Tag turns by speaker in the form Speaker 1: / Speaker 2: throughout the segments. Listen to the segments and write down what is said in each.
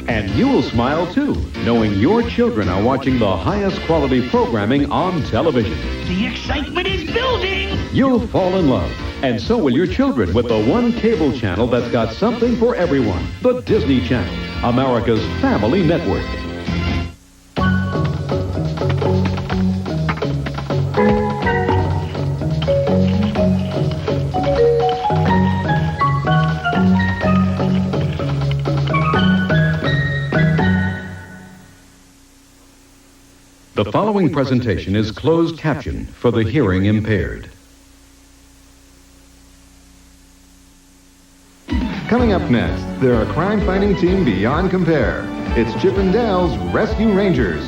Speaker 1: And you'll smile too, knowing your children are watching the highest quality programming on television.
Speaker 2: The excitement is building!
Speaker 1: You'll fall in love, and so will your children with the one cable channel that's got something for everyone. The Disney Channel, America's family network. The following presentation is closed caption for the hearing impaired.
Speaker 3: Coming up next, they're a crime-fighting team beyond compare. It's Chip and Dale's Rescue Rangers.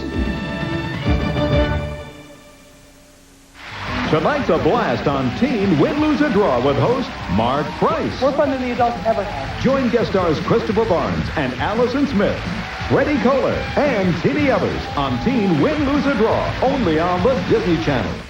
Speaker 3: Tonight's a blast on Teen Win, Lose, or Draw with host Mark Price.
Speaker 4: More fun than the adults ever had.
Speaker 1: Join guest stars Christopher Barnes and Allison Smith, Freddie Kohler, and Teeny Others on Teen Win, Lose, or Draw, only on the Disney Channel.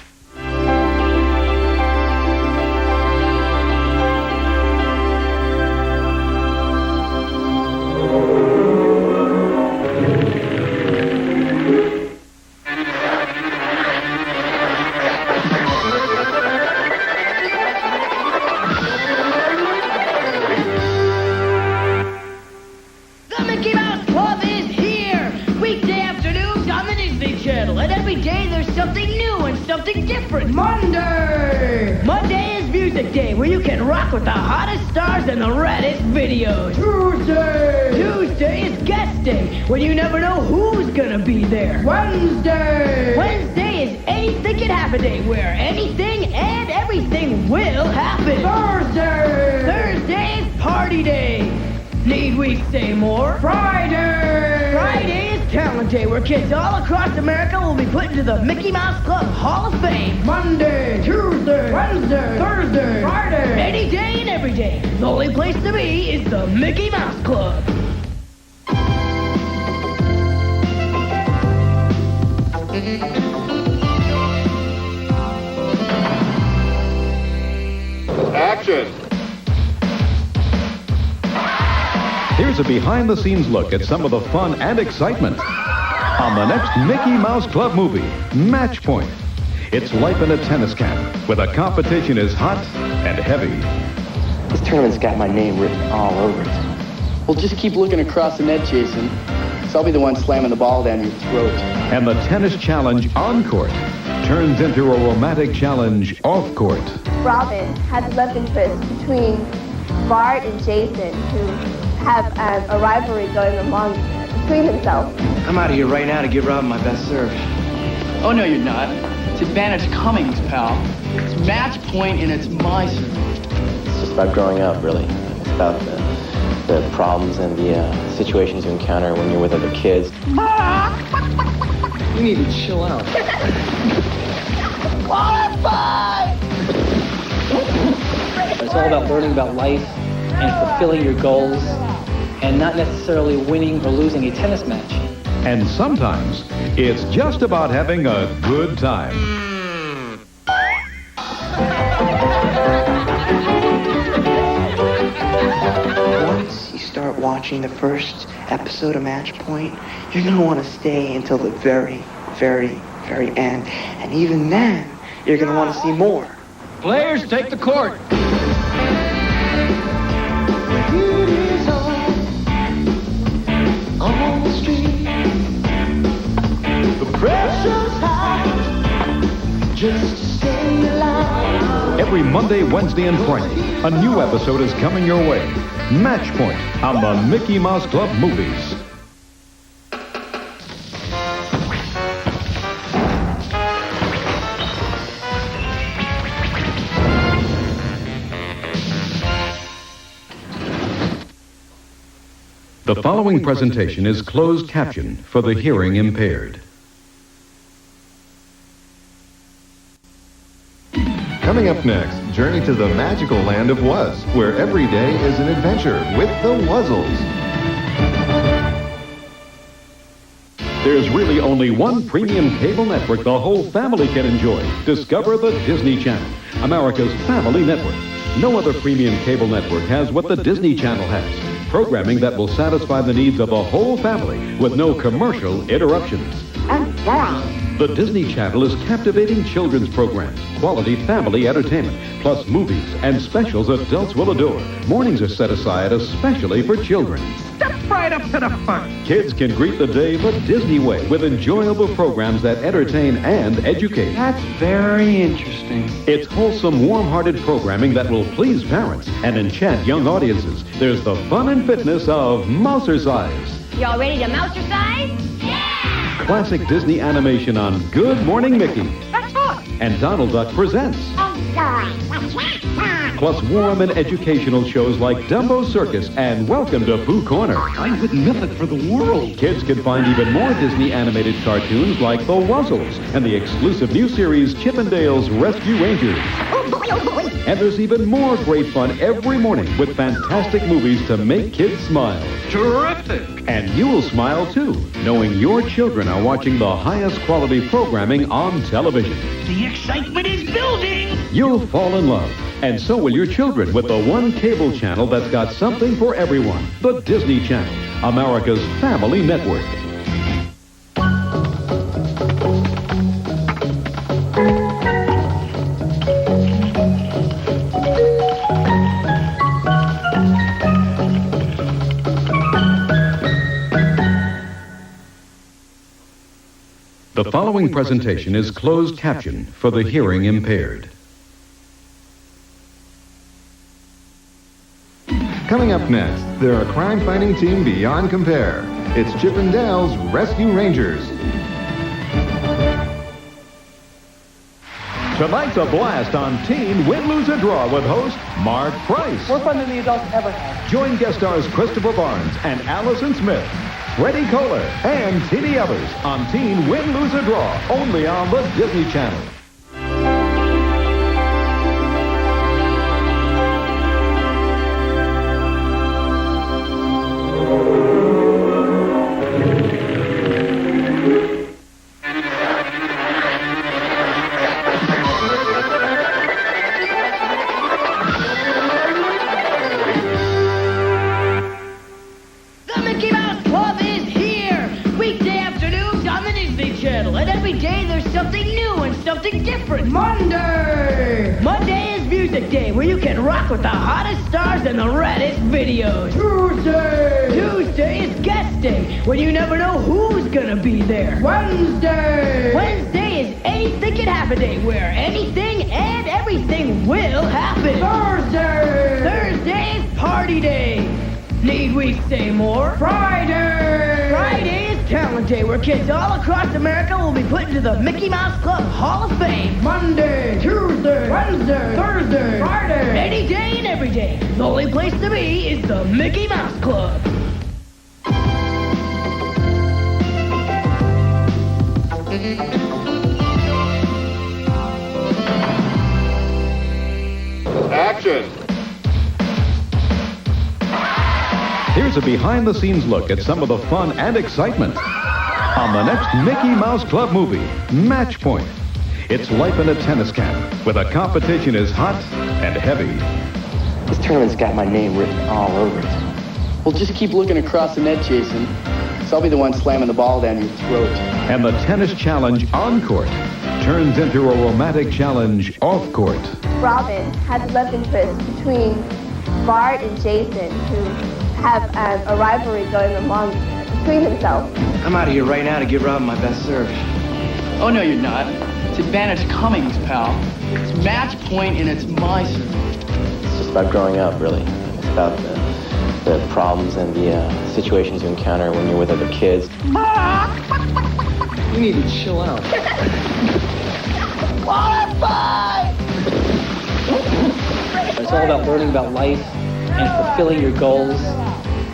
Speaker 4: Where you can rock with the hottest stars and the raddest videos. Tuesday is guest day, when you never know who's gonna be there. Wednesday is anything can happen day, where anything and everything will happen. Thursday is party day. Need we say more? Friday is talent day, where kids all across America will be put into the Mickey Mouse Club Hall of Fame. Monday, Tuesday, Wednesday, Thursday, Friday. Any day and every day. The only place to be is the Mickey Mouse Club.
Speaker 3: Action!
Speaker 1: Here's a behind-the-scenes look at some of the fun and excitement on the next Mickey Mouse Club movie, Match Point. It's life in a tennis camp, where the competition is hot and heavy.
Speaker 5: This tournament's got my name written all over it.
Speaker 6: Well, just keep looking across the net, Jason. So I'll be the one slamming the ball down your throat.
Speaker 1: And the tennis challenge on court turns into a romantic challenge off court.
Speaker 7: Robin has a love interest between Bart and Jason, who have a rivalry going along between themselves.
Speaker 5: I'm out of here right now to give Robin my best serve.
Speaker 6: Oh, no, you're not. It's Advantage Cummings, pal. It's match point and it's my serve.
Speaker 5: It's just about growing up, really. It's about the problems and the situations you encounter when you're with other kids. You need to chill out.
Speaker 4: It's all about learning about life and fulfilling your goals, and not necessarily winning or losing a tennis match.
Speaker 1: And sometimes it's just about having a good time.
Speaker 8: Once you start watching the first episode of Match Point, you're going to want to stay until the very, very, very end. And even then, you're going to want to see more.
Speaker 6: Players, take the court.
Speaker 1: Every Monday, Wednesday, and Friday, a new episode is coming your way. Match Point on the Mickey Mouse Club movies. The following presentation is closed caption for the hearing impaired.
Speaker 3: Coming up next, journey to the magical land of Was, where every day is an adventure with the Wuzzles.
Speaker 1: There's really only one premium cable network the whole family can enjoy. Discover the Disney Channel, America's family network. No other premium cable network has what the Disney Channel has. programming that will satisfy the needs of a whole family with no commercial interruptions. The Disney Channel is captivating children's programs, quality family entertainment, plus movies and specials adults will adore. Mornings are set aside especially for children.
Speaker 2: Step right up to the front.
Speaker 1: Kids can greet the day the Disney way with enjoyable programs that entertain and educate.
Speaker 6: That's very interesting.
Speaker 1: It's wholesome, warm-hearted programming that will please parents and enchant young audiences. There's the fun and fitness of Mousercise.
Speaker 7: Y'all ready to mouse-er-cise?
Speaker 1: Classic Disney animation on Good Morning Mickey.
Speaker 7: That's what.
Speaker 1: And Donald Duck Presents. Plus warm and educational shows like Dumbo Circus and Welcome to Pooh Corner.
Speaker 2: I wouldn't miss it for the world.
Speaker 1: Kids can find even more Disney animated cartoons like The Wuzzles and the exclusive new series Chip 'n Dale's Rescue Rangers. And there's even more great fun every morning with fantastic movies to make kids smile.
Speaker 2: Terrific.
Speaker 1: And you'll smile too, knowing your children are watching the highest quality programming on television.
Speaker 2: The excitement is building.
Speaker 1: You'll fall in love, and so will your children with the one cable channel that's got something for everyone. The Disney Channel, America's family network. The following presentation is closed caption for the hearing impaired.
Speaker 3: Coming up next, they're a crime-fighting team beyond compare. It's Chip 'n Dale's Rescue Rangers.
Speaker 1: Tonight's a blast on Teen Win, Lose, or Draw with host Mark Price.
Speaker 6: More fun than the adults ever had.
Speaker 1: Join guest stars Christopher Barnes and Allison Smith, Freddie Kohler, and Teeny Evers on Teen Win, Lose, or Draw, only on the Disney Channel.
Speaker 4: The Mickey Mouse Club is here! Weekday afternoons on the Disney Channel. And every day there's something new and something different. Monday! Monday is Music Day, where you can rock with the hottest stars and the raddest videos. Tuesday! Tuesday is Guest Day, when you never know who's gonna be there. Wednesday! Wednesday is Anything Can Happen Day, where anything and everything will happen. Thursday! Thursday is Party Day. Need we say more? Friday! Friday is Talent Day, where kids all across America will be put into the Mickey Mouse Club Hall of Fame. Monday, Tuesday, Wednesday, Thursday, Friday. Any day and every day. The only place to be is the Mickey Mouse Club.
Speaker 3: Action!
Speaker 1: Here's a behind-the-scenes look at some of the fun and excitement on the next Mickey Mouse Club movie, Match Point. It's life in a tennis camp, where the competition is hot and heavy.
Speaker 5: This tournament's got my name written all over it.
Speaker 6: Well, just keep looking across the net, Jason. So I'll be the one slamming the ball down your throat.
Speaker 1: And the tennis challenge on court turns into a romantic challenge off court.
Speaker 7: Robin has a love interest between Bart and Jason, who have a rivalry going along between themselves.
Speaker 8: I'm out of here right now to give Robin my best serve.
Speaker 6: Oh, no, you're not. It's advantage Cummings, pal. It's match point and it's my serve.
Speaker 5: It's just about growing up, really. It's about the problems and the situations you encounter when you're with other kids.
Speaker 8: You need to chill out.
Speaker 9: It's all about learning about life and fulfilling your goals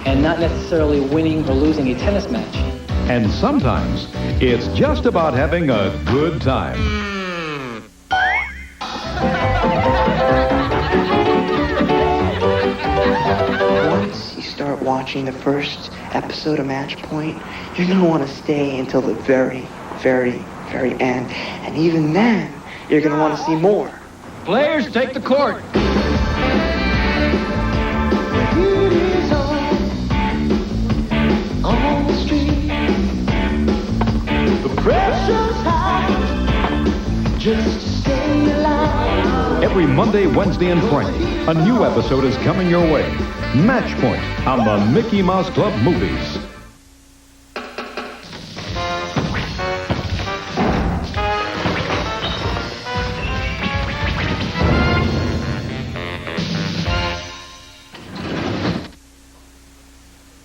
Speaker 9: and not necessarily winning or losing a tennis match.
Speaker 1: And sometimes it's just about having a good time.
Speaker 8: Once you start watching the first episode of Match Point, you're going to want to stay until the very, very, very end. And even then, you're going to want to see more.
Speaker 2: Players, take the court.
Speaker 4: just stay alive.
Speaker 1: Every Monday, Wednesday, and Friday, a new episode is coming your way. Match Point on the Mickey Mouse Club Movies.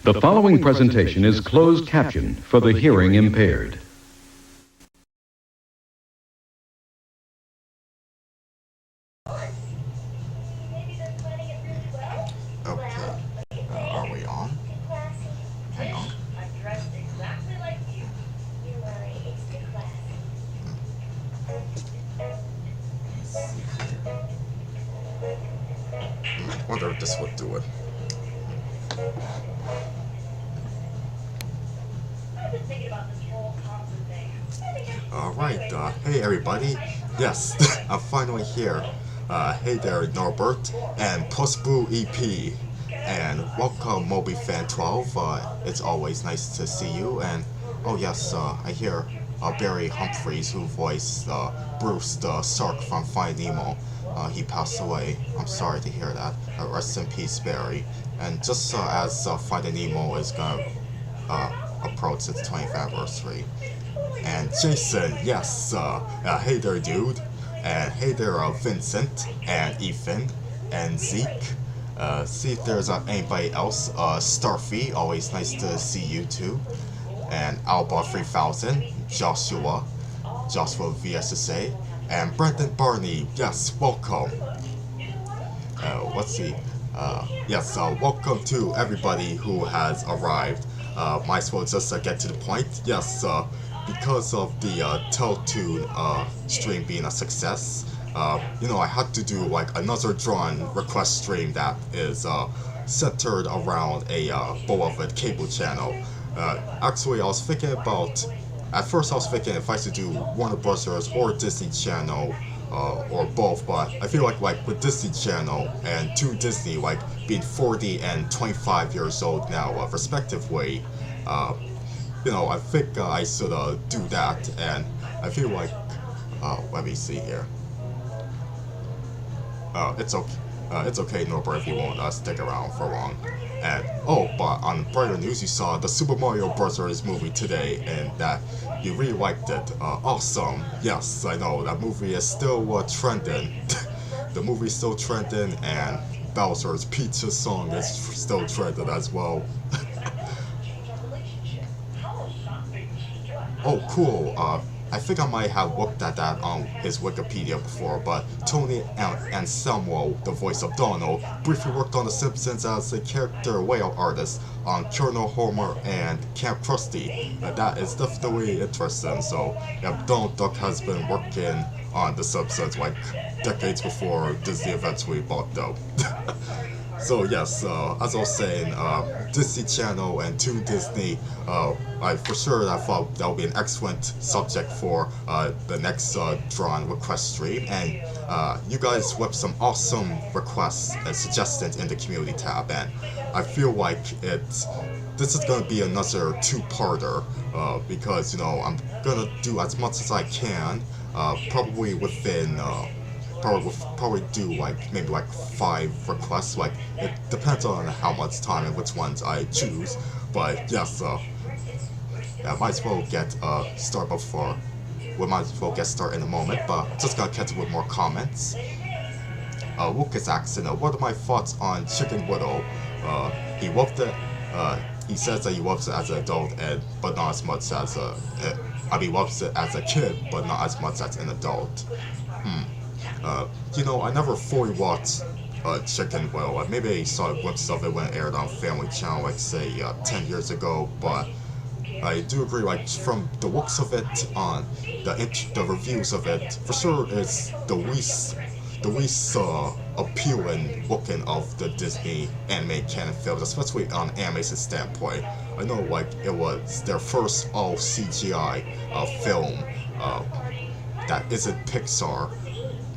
Speaker 1: The following presentation is closed caption for the hearing impaired.
Speaker 10: Okay, are we on? Hang on. I wonder if this would do it. Alright, hey everybody. Yes, I'm finally here. Hey there, Norbert and Pussboo EP. And welcome, Moby Fan 12. It's always nice to see you. And oh yes, I hear Barry Humphries, who voiced Bruce the Sark from Finding Nemo. He passed away. I'm sorry to hear that. Rest in peace, Barry. And just as Finding Nemo is gonna approach its 20th anniversary. And Jason, yes, hey there, dude. And hey there, Vincent and Ethan and Zeke. See if there's anybody else. Starfy, always nice to see you too. And Alba 3000, Joshua VSSA, and Brendan Barney. Yes, welcome. Let's see. Yes, welcome to everybody who has arrived. Might as well just get to the point. Yes, because of the Teletoon stream being a success, you know, I had to do like another drawn request stream that is centered around a beloved cable channel. Actually, I was thinking about, at first I was thinking if I should do Warner Brothers or Disney Channel, or both, but I feel like with Disney Channel and Toon Disney like being 40 and 25 years old now, respectively, you know, I think I should do that, and I feel like, let me see here. It's okay, Norbert, if you won't stick around for long. And oh, but on brighter news, you saw the Super Mario Bros. Movie today, and that you really liked it. Awesome. Yes, I know that movie is still trending. The movie's still trending, and Bowser's Pizza song is still trending as well. Oh, cool. I think I might have looked at that on his Wikipedia before, but Tony Anselmo, the voice of Donald, briefly worked on The Simpsons as a character layout artist on Colonel Homer and Camp Krusty. That is definitely interesting. So, yeah, Donald Duck has been working on The Simpsons like decades before Disney eventually bought them. So yes, as I was saying, Disney Channel and Toon Disney, I for sure I thought that would be an excellent subject for the next drawn request stream, and you guys left some awesome requests and suggestions in the community tab, and I feel like this is going to be another two-parter, because, you know, I'm going to do as much as I can, probably within probably do maybe 5 requests. Like, it depends on how much time and which ones I choose. But yes, yeah, might as well get started before. We might as well get started in a moment. But just gonna catch up with more comments. Lucas asking, what are my thoughts on Chicken Little? He loved it. He says that he loves it as an adult, but not as much as he loves it as a kid, but not as much as an adult. You know, I never fully watched Chicken Little. Maybe I saw a glimpse of it when it aired on Family Channel, like, say, 10 years ago, but I do agree, like, from the looks of it, on the reviews of it, for sure it's the least appealing looking of the Disney anime canon films, especially on animation standpoint. I know, like, it was their first all CGI film that isn't Pixar.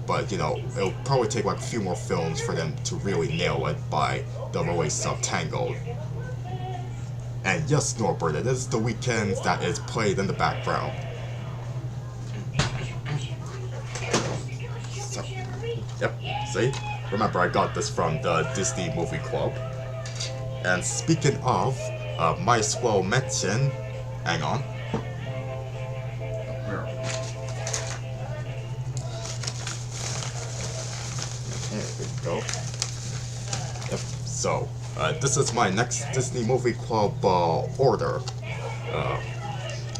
Speaker 10: But, you know, it'll probably take like a few more films for them to really nail it by the release of Tangled. And yes, Norbert, it is The Weeknd that is played in the background. Yep, see? Remember, I got this from the Disney Movie Club. And speaking of, might as well mention... Hang on. There we go. Yep, so, this is my next Disney Movie Club order.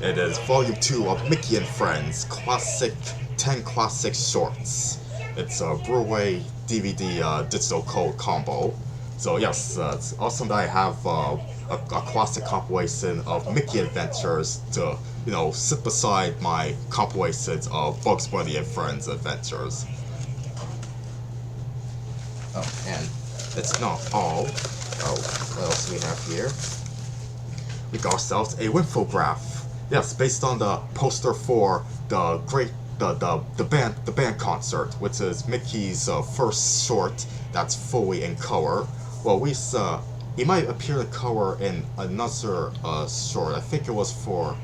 Speaker 10: It is Volume 2 of Mickey and Friends, Classic 10 Classic Shorts. It's a Blu-ray DVD digital code combo. So yes, it's awesome that I have a classic compilation of Mickey adventures to, you know, sit beside my compilations of Bugs Bunny and Friends adventures. Oh, and it's not all. Oh, what else do we have here? We got ourselves a infograph. Yes, based on the poster for the band concert, which is Mickey's first short that's fully in color. Well, he might appear in color in another short. I think it was for,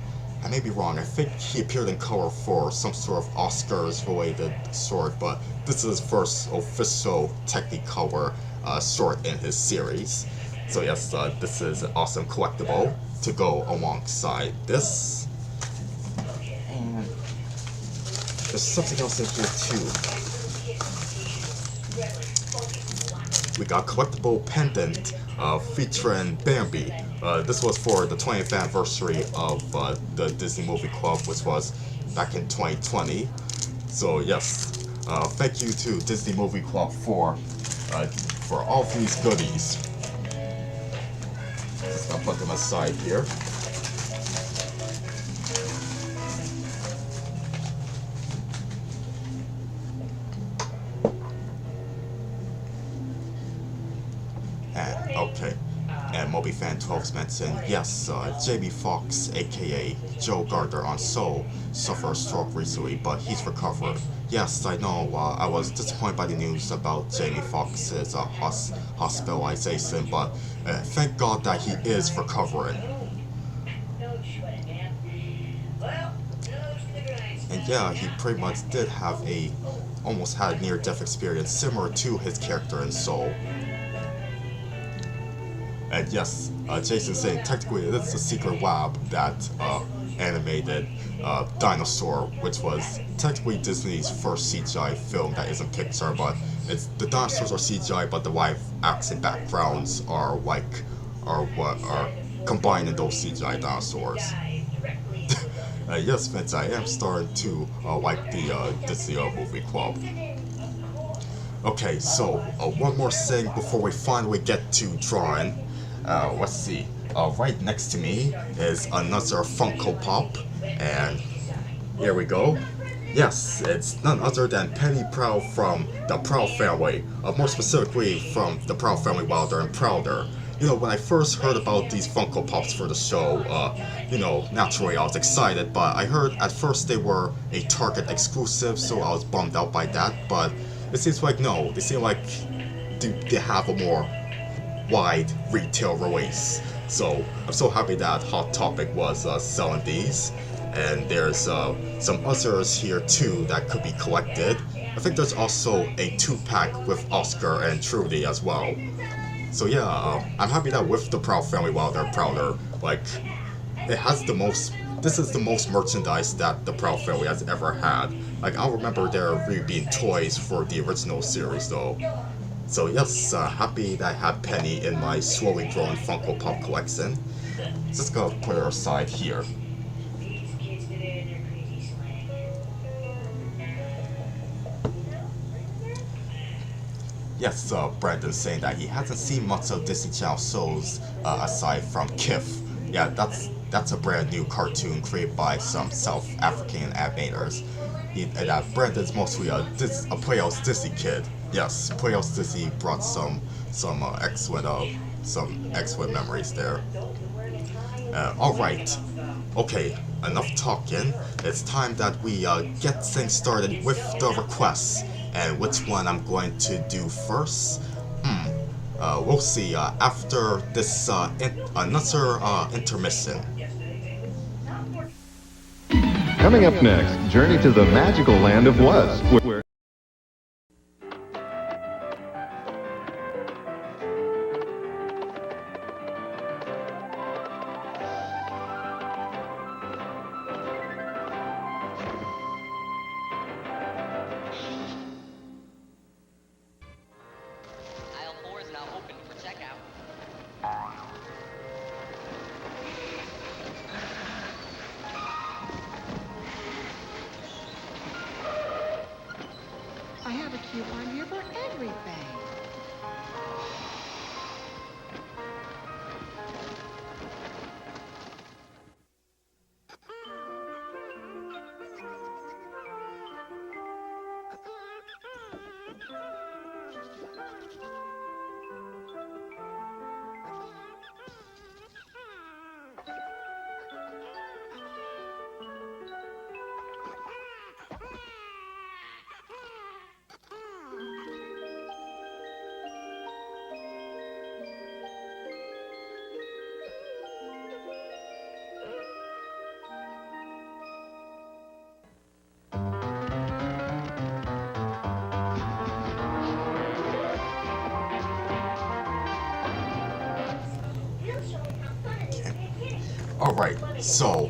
Speaker 10: I may be wrong, I think he appeared in color for some sort of Oscars related short, but this is his first official Technicolor short in his series. So yes, this is an awesome collectible to go alongside this. And there's something else in here too. We got a collectible pendant featuring Bambi. This was for the 20th anniversary of the Disney Movie Club, which was back in 2020. So yes, thank you to Disney Movie Club for all of these goodies. Just gonna put them aside here. Okay, and Moby Fan 12's mentioned, yes, Jamie Foxx, aka Joe Gardner on Soul, suffered a stroke recently, but he's recovered. Yes, I know, I was disappointed by the news about Jamie Foxx's hospitalization, but thank God that he is recovering. And yeah, he pretty much did have almost had a near-death experience similar to his character in Soul. And yes, Jason's saying technically it's a secret lab that animated Dinosaur, which was technically Disney's first CGI film that isn't Pixar, but the dinosaurs are CGI, but the live action backgrounds are combined in those CGI dinosaurs. Yes, Vince, I am starting to like the Disney Movie Club. Okay, so one more thing before we finally get to drawing. Let's see. Right next to me is another Funko Pop, and here we go. Yes, it's none other than Penny Proud from the Proud family, more specifically from the Proud family Wilder and Prouder. You know, when I first heard about these Funko Pops for the show, you know, naturally I was excited, but I heard at first they were a Target exclusive, so I was bummed out by that, but it seems like no, they seem like they have a more wide retail release. So I'm so happy that Hot Topic was selling these, and there's some others here too that could be collected. I think there's also a 2-pack with Oscar and Trudy as well. So yeah, I'm happy that with the Proud family Wilder and Prouder, like, it has the most, this is the most merchandise that the Proud family has ever had. Like, I remember there really being toys for the original series though. So yes, happy that I have Penny in my slowly growing Funko Pop collection. Just gonna put her aside here. Yes, Brandon's saying that he hasn't seen much of Disney Channel shows aside from Kif. Yeah, that's a brand new cartoon created by some South African animators. Brandon's mostly a Playhouse Disney kid. Yes, Playhouse Disney brought some excellent memories there. All right, okay, enough talking. It's time that we get things started with the requests. And which one I'm going to do first? We'll see after this another intermission.
Speaker 3: Coming up next, journey to the magical land of Was, where
Speaker 11: everything.
Speaker 10: Alright, so,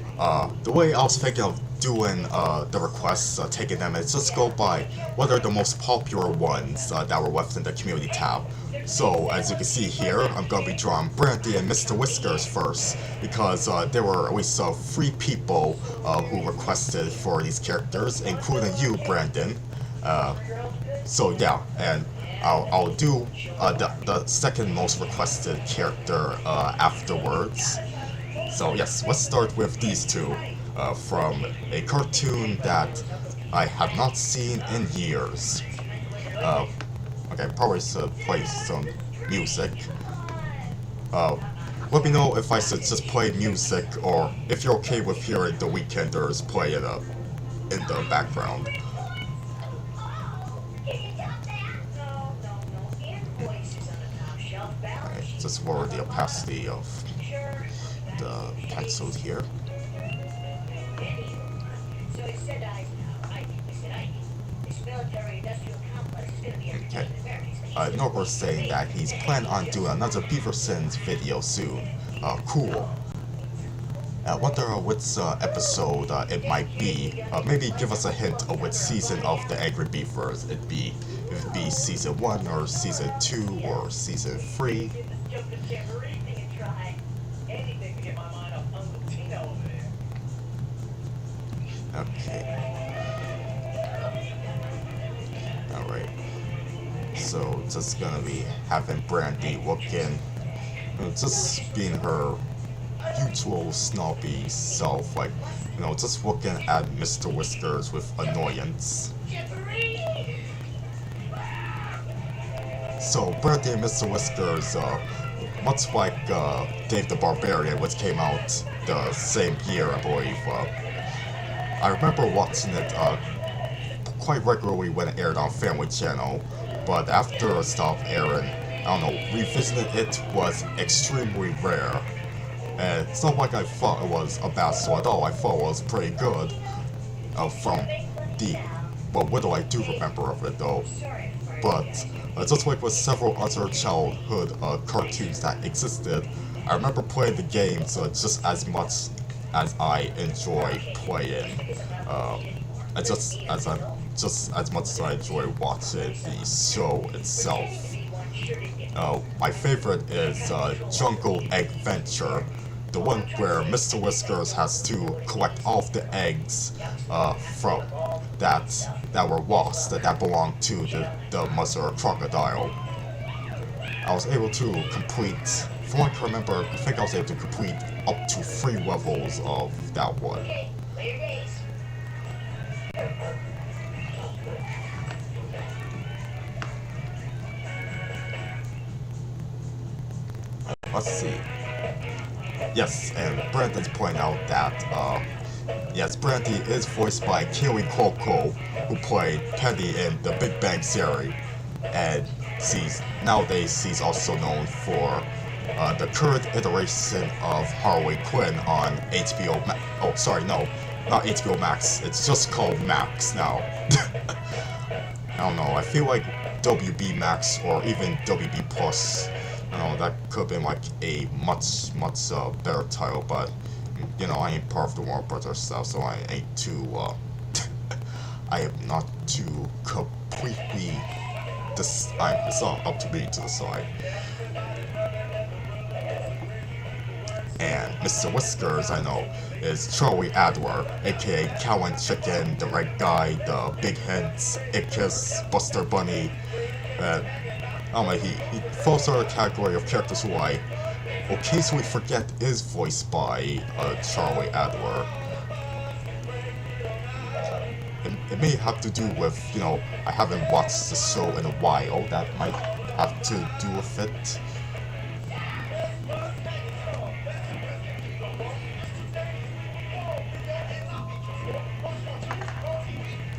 Speaker 10: the way I was thinking of doing the requests, taking them, is just go by what are the most popular ones that were left in the community tab. So, as you can see here, I'm going to be drawing Brandy and Mr. Whiskers first, because there were at least 3 people who requested for these characters, including you, Brandon. So yeah, and I'll do the second most requested character afterwards. So yes, let's start with these two from a cartoon that I have not seen in years. Okay, probably should play some music. Let me know if I should just play music, or if you're okay with hearing the Weekenders play it in the background. Okay, just lower the opacity of the pencil here. Okay. Norbert's saying that he's planning on doing another Beaversons video soon. Cool. I wonder which episode it might be. Maybe give us a hint of which season of the Angry Beavers it'd be. If it'd be season 1 or season 2 or season 3. Okay. Alright. So, just gonna be having Brandy looking, just being her usual snobby self, like, just looking at Mr. Whiskers with annoyance. So, Brandy and Mr. Whiskers, much like Dave the Barbarian, which came out the same year, I believe, I remember watching it quite regularly when it aired on Family Channel, but after it stopped airing, I don't know, revisiting it was extremely rare. And it's not like I thought it was a bad show at all. I thought it was pretty good from the what little I do remember of it though. But just like with several other childhood cartoons that existed, I remember playing the games just as much as I enjoy playing. Just as much as I enjoy watching the show itself. My favorite is Jungle Egg Venture, the one where Mr. Whiskers has to collect all of the eggs from that were lost, that belonged to the mother crocodile. I was able to complete, from what I can remember, I think I was able to complete up to 3 levels of that one. Let's see. Yes, and Brandon's pointing out that, yes, Brandy is voiced by Kaylee Cuoco, who played Penny in The Big Bang Theory, and nowadays she's also known for the current iteration of Harley Quinn on HBO Max. Oh, sorry, no, not HBO Max. It's just called Max now. I don't know. I feel like WB Max or even WB Plus. I don't know, that could have been like a much better title, but I ain't part of the Warner Brothers stuff, so I ain't too. I am not too completely. It's not up to me to decide. And Mr. Whiskers, I know, is Charlie Adler, aka Cow and Chicken, the Red Guy, the Big Hints, Ickis, Buster Bunny, And I don't know, he falls under the category of characters who I occasionally forget is voiced by Charlie Adler. It may have to do with, you know, I haven't watched the show in a while. That might have to do with it.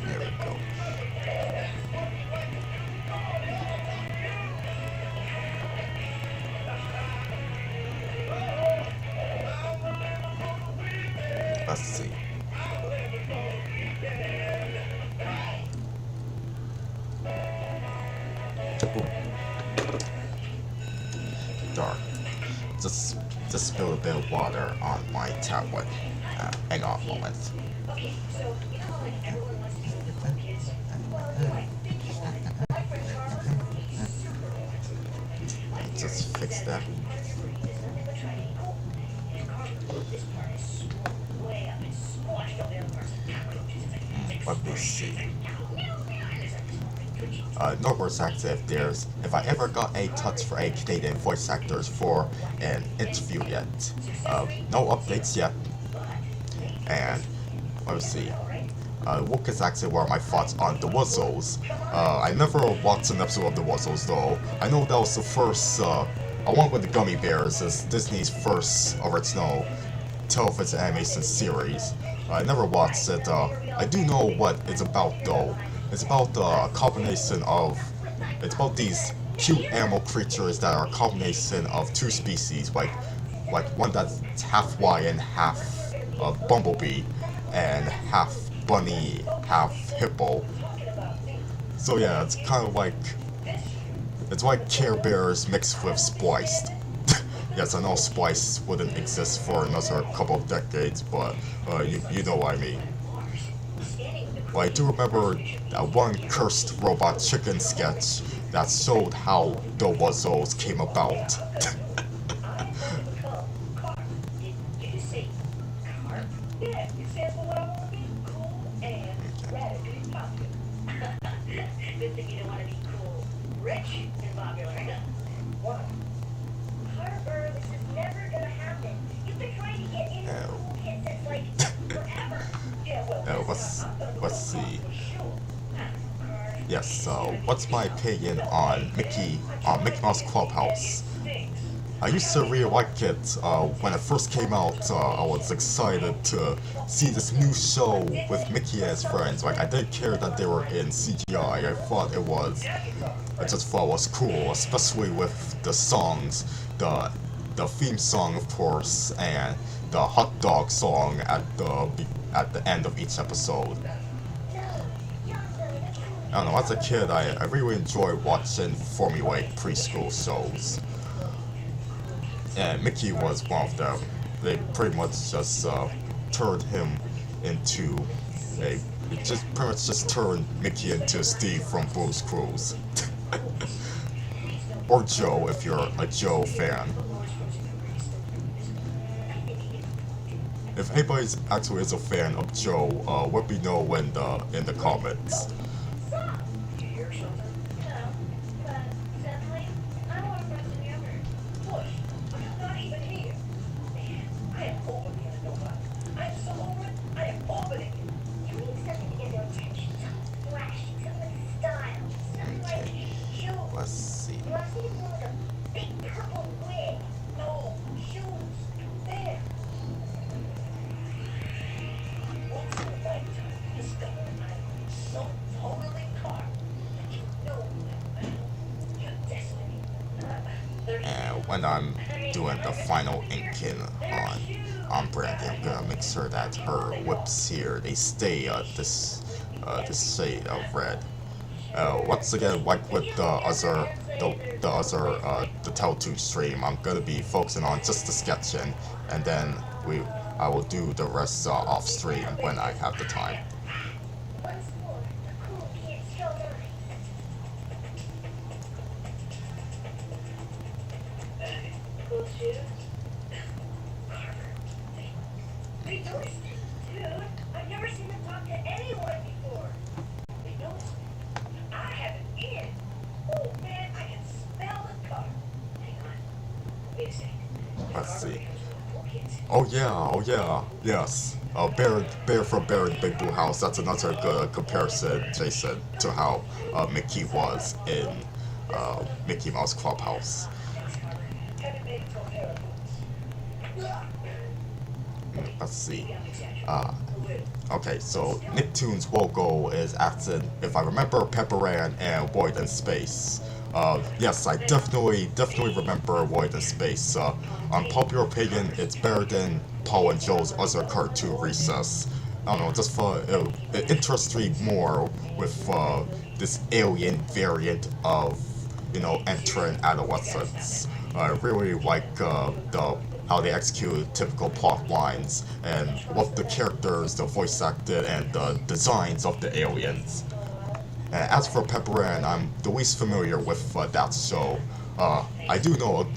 Speaker 10: There we go. Let's see. Dark. Just spill a bit of water on my tablet. Hang on a moment. Just fix that. Let me see. No voice actor if I ever got a touch for a Canadian voice actors for an interview yet. No updates yet. And let's see. What is actually what are my thoughts on the Wuzzles? I never watched an episode of the Wuzzles though. I know that was the first Along with the Gummy Bears is Disney's first original television animation series. I never watched it. I do know what it's about though. It's about a combination of... It's about these cute animal creatures that are a combination of two species, like one that's half Hawaiian, half bumblebee, and half bunny, half hippo. So yeah, it's kind of like... It's like Care Bears mixed with Spliced. Yes, I know Splice wouldn't exist for another couple of decades, but you know what I mean. Well, I do remember that one cursed robot chicken sketch that showed how the Wuzzles came about. Let's see. Yes, so what's my opinion on Mickey Mouse Clubhouse? I used to really like it when it first came out. I was excited to see this new show with Mickey and his friends. Like, I didn't care that they were in CGI. I just thought it was cool, especially with the songs, the theme song, of course, and the hot dog song at the end of each episode. I don't know, as a kid, I really enjoyed watching formulaic preschool shows. And Mickey was one of them. They pretty much just turned him into turned Mickey into Steve from Blue's Clues. Or Joe, if you're a Joe fan. If anybody actually is a fan of Joe, let me know in the comments. Let's see. And when I'm doing the final inking on Brandy, I'm gonna make sure that her whips here, they stay this shade of red. Once again, like with the Teletoon stream, I'm gonna be focusing on just the sketching, and then I will do the rest off stream when I have the time. Let's see. Oh yeah, yes. Bear from Bear in Big Blue House. That's another good comparison, Jason, to how Mickey was in Mickey Mouse Clubhouse. Let's see. Okay, so Nicktoons' logo is acting, if I remember, Pepper Ann and Void in Space. Yes, I definitely remember Void in Space. Unpopular opinion, it's better than Paul and Joe's other cartoon Recess. I don't know, just for it interests me more with this alien variant of, entering adolescence. I really like how they execute typical plot lines and what the characters, the voice acted, and the designs of the aliens. And as for Pepper Ann, I'm the least familiar with that show. I do know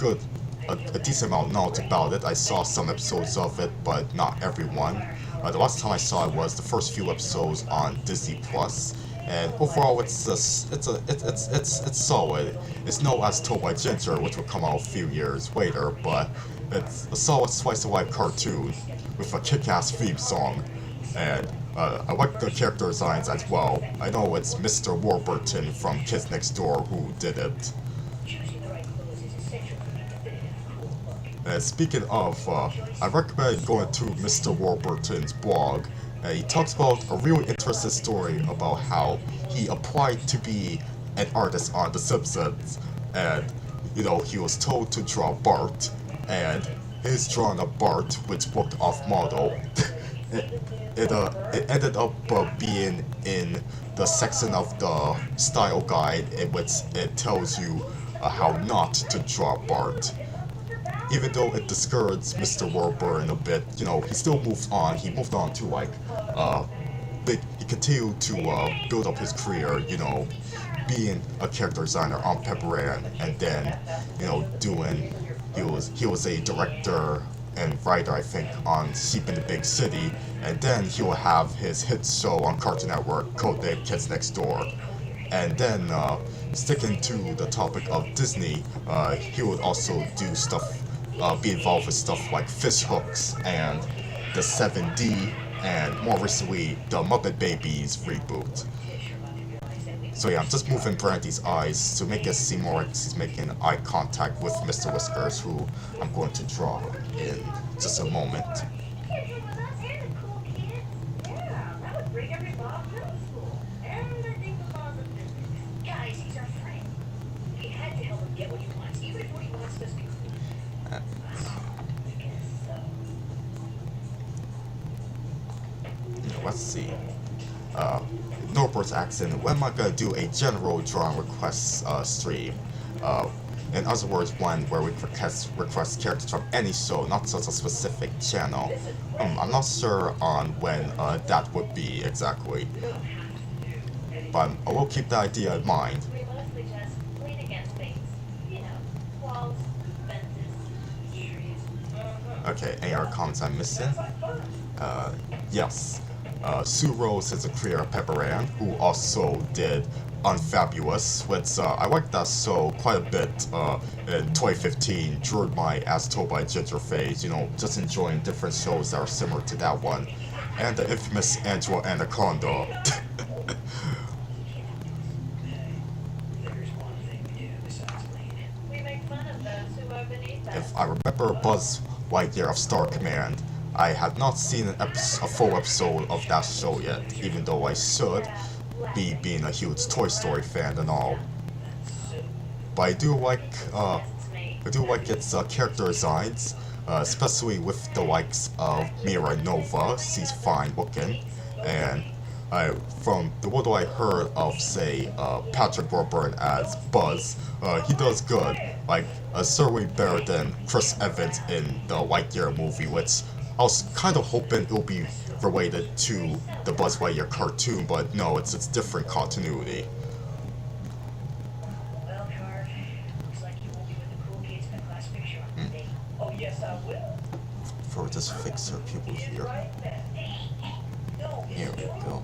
Speaker 10: a decent amount of knowledge about it. I saw some episodes of it, but not everyone. The last time I saw it was the first few episodes on Disney Plus, and overall it's solid. It's no As Told by Ginger, which will come out a few years later, but it's a solid slice of life cartoon with a kick-ass theme song, and I like the character designs as well. I know it's Mr. Warburton from Kids Next Door who did it. And speaking of, I recommend going to Mr. Warburton's blog. He talks about a really interesting story about how he applied to be an artist on The Simpsons, and he was told to draw Bart, and his drawing of Bart, which worked off model, it ended up being in the section of the style guide in which it tells you how not to draw Bart. Even though it discouraged Mr. Warburton a bit, he still moved on. He moved on to he continued to build up his career, being a character designer on Pepper Ann, and then, he was a director and writer, I think, on Sheep in the Big City, and then he will have his hit show on Cartoon Network, codenamed Kids Next Door. And then, sticking to the topic of Disney, he would also do stuff, be involved with stuff like Fish Hooks and the 7D, and more recently, the Muppet Babies reboot. So yeah, I'm just moving Brandy's eyes to make it seem more like she's making eye contact with Mr. Whiskers, who I'm going to draw in just a moment. Let's see. Norbert's asking, when am I going to do a general drawing request stream? In other words, one where we request characters from any show, not just a specific channel. I'm not sure on when that would be exactly, but I will keep that idea in mind. Okay, any other comments I'm missing? Yes. Sue Rose is a creator of Pepper Ann, who also did Unfabulous, which I liked that show quite a bit in 2015 during my As Told by Ginger phase, just enjoying different shows that are similar to that one. And the infamous Angela Anaconda. If I remember Buzz Lightyear of Star Command, I have not seen a full episode of that show yet, even though I should, being a huge Toy Story fan and all. But I do like its character designs, especially with the likes of Mira Nova. She's fine looking, and from the little I heard of, say, Patrick Warburton as Buzz, he does good. Certainly better than Chris Evans in the Lightyear movie, which I was kind of hoping it would be related to the Buzz Lightyear cartoon, but no, it's different continuity. For this fixer people here. Here we go.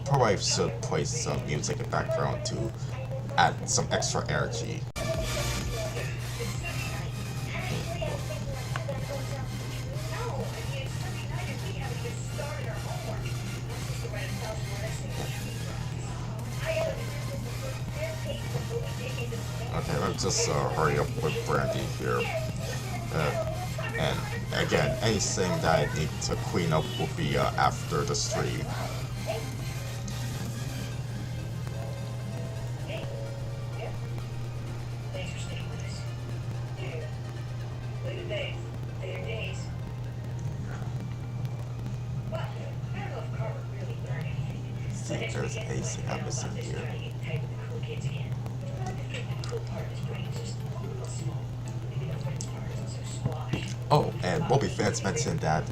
Speaker 10: Probably should play some music in the background to add some extra energy. Okay, let's just hurry up with Brandy here. And again, anything that I need to clean up will be after the stream. See if there's anything I'm missing here. Oh, and Bobby fans mentioned that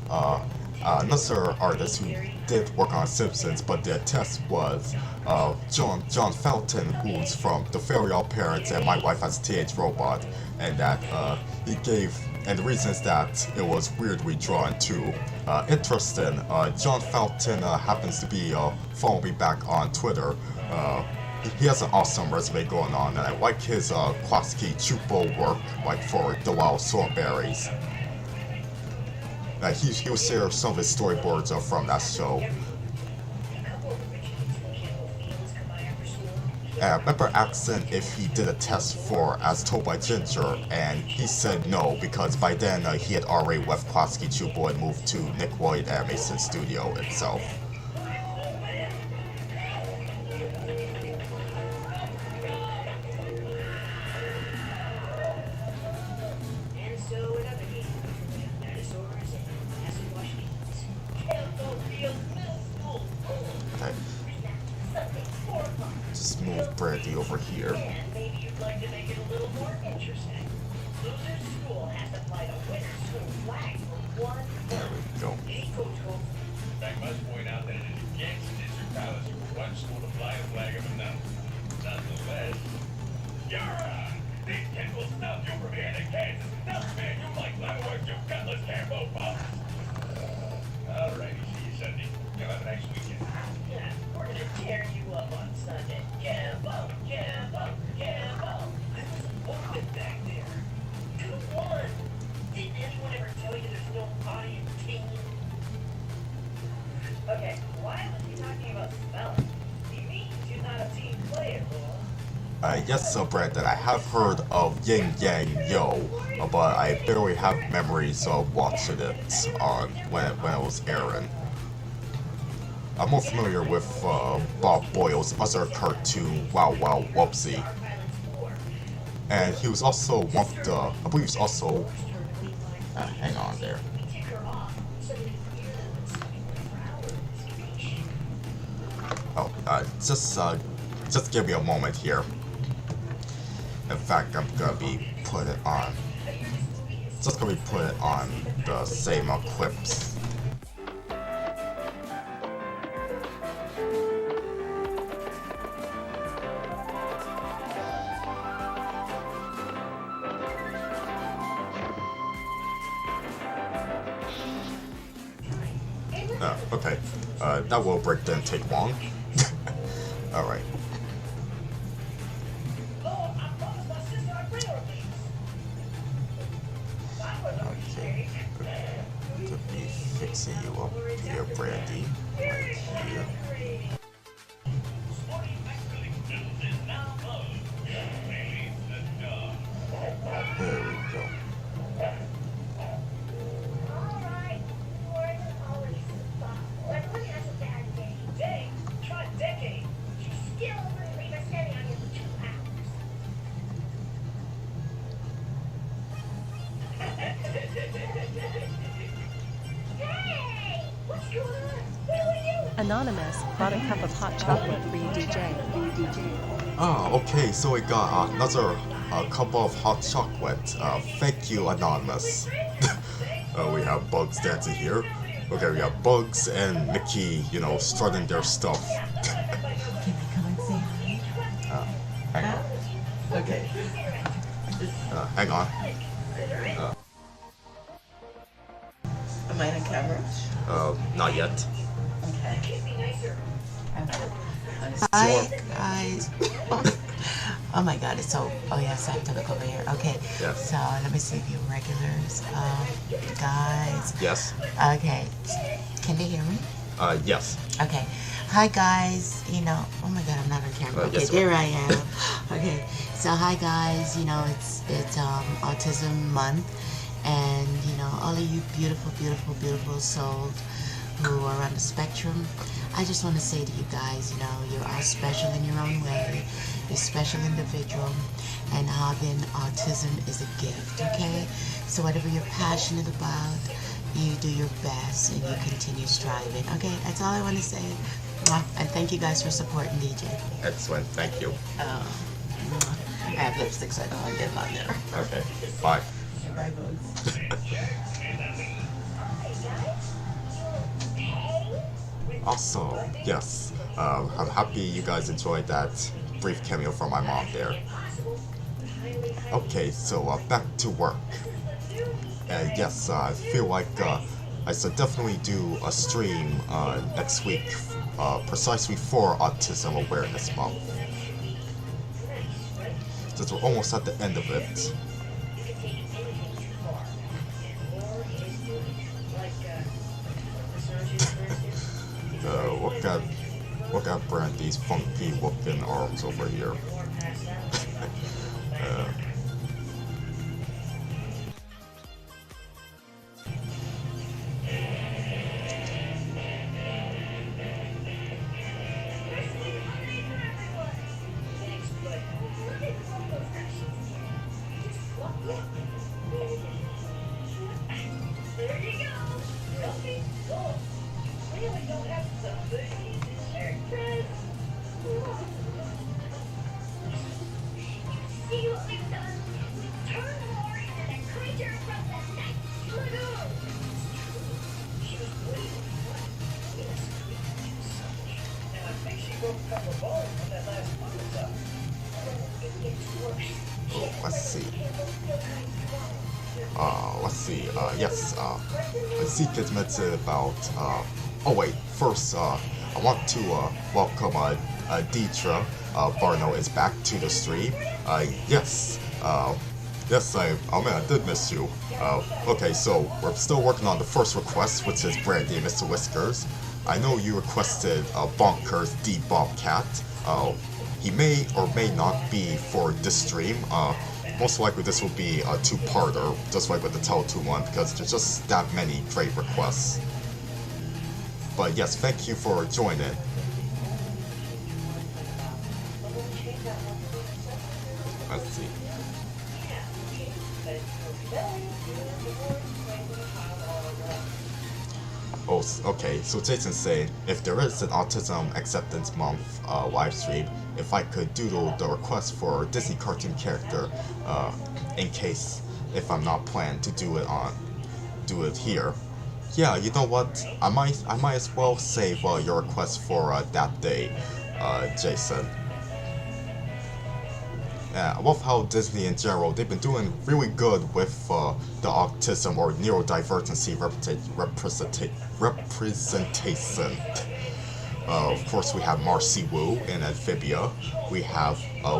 Speaker 10: another artist who did work on Simpsons, but their test was John Felton, who's from The Fairy Odd Parents and My Wife Has a Teenage Robot, and that he gave, and the reason is that it was weirdly drawn too. Interesting, John Felton happens to be following me back on Twitter. He has an awesome resume going on, and I like his Quatsky Chupo work, like for The Wild Strawberries. He will share some of his storyboards from that show. I remember asking if he did a test for As Told by Ginger, and he said no, because by then he had already left Quatsky Chupo and moved to Nick Lloyd Animation Studio itself. Just move Brandy over here.
Speaker 11: Maybe you'd like to make it a little more interesting. Loser school has to fly the winner's school flag for one.
Speaker 10: There we go.
Speaker 12: I must point out that it is against district policy for one school to fly a flag of another. Nonetheless, these kids will stop you from being in Kansas. Now, man, you like fireworks, you gutless campo pups. Alrighty, see you Sunday. You'll have a nice weekend.
Speaker 11: Yeah, we're gonna tear you up on Sunday. Campo, campo, campo. I was open back there. 2-1. Didn't anyone ever tell you there's no audio team? Okay, why was he talking about spelling? He means you're not a team player, Laura.
Speaker 10: Yes, Brandon, I have heard of Yin Yang Yo, but I barely have memories of watching it on when it was airing. I'm more familiar with Bob Boyle's other cartoon, Wow Wow Whoopsie. And he was also one of the, I believe he was also, hang on there. Oh, just give me a moment here. In fact, I'm gonna be putting it on, just gonna be putting it on the same clips. Okay, that will break didn't take long. Alright. Okay, could be fixing you up here, Brandy. Right here. There we go.
Speaker 13: Anonymous brought a cup of hot chocolate for you, DJ.
Speaker 10: Ah, okay, so we got another cup of hot chocolate. Thank you, Anonymous. We have Bugs dancing here. Okay, we have Bugs and Mickey, you know, strutting their stuff. Hang on.
Speaker 8: Okay.
Speaker 10: Hang on.
Speaker 8: Am I on camera?
Speaker 10: Not yet.
Speaker 14: Hi, guys. Oh my God, it's so. Oh yes, I have to look over here. Okay.
Speaker 10: Yes.
Speaker 14: So let me see if you regulars, guys.
Speaker 10: Yes.
Speaker 14: Okay. Can they hear me?
Speaker 10: Yes.
Speaker 14: Okay. Hi guys. You know. Oh my God, I'm not on camera. Okay,
Speaker 10: yes,
Speaker 14: there I am. Okay. So hi guys. You know, it's Autism Month, and you know all of you beautiful souls who are on the spectrum. I just want to say to you guys, you know, you're all special in your own way. You're special individual, and having autism is a gift, okay? So whatever you're passionate about, you do your best and you continue striving, okay? That's all I want to say. And thank you guys for supporting DJ.
Speaker 10: Excellent. Thank you.
Speaker 14: I have lipstick, so I don't want to get them on there.
Speaker 10: Okay. Bye.
Speaker 14: Bye, folks.
Speaker 10: Also, yes, I'm happy you guys enjoyed that brief cameo from my mom there. Okay, so back to work. Yes, I feel like I should definitely do a stream next week, precisely for Autism Awareness Month. Since we're almost at the end of it. Look at Brandy's funky looking arms over here. Let's see. Yes. Zeke has mentioned about. Oh wait. First, I want to welcome Deidre. Barno is back to the stream. Yes. Yes, I did miss you. Okay, so we're still working on the first request, which is Brandy and Mr. Whiskers. I know you requested Bonkers D Bobcat. He may or may not be for this stream. Most likely this will be a two-parter, just like with the Teletoon one, because there's just that many great requests. But yes, thank you for joining. Let's see. Oh, okay, so Jason's saying, if there is an Autism Acceptance Month live stream, if I could doodle the request for a Disney cartoon character, in case if I'm not planning to do it here. Yeah, you know what? I might as well save your request for that day, Jason. I love how Disney in general, they've been doing really good with the autism or neurodivergency representation. Of course, we have Marcy Wu in Amphibia. We have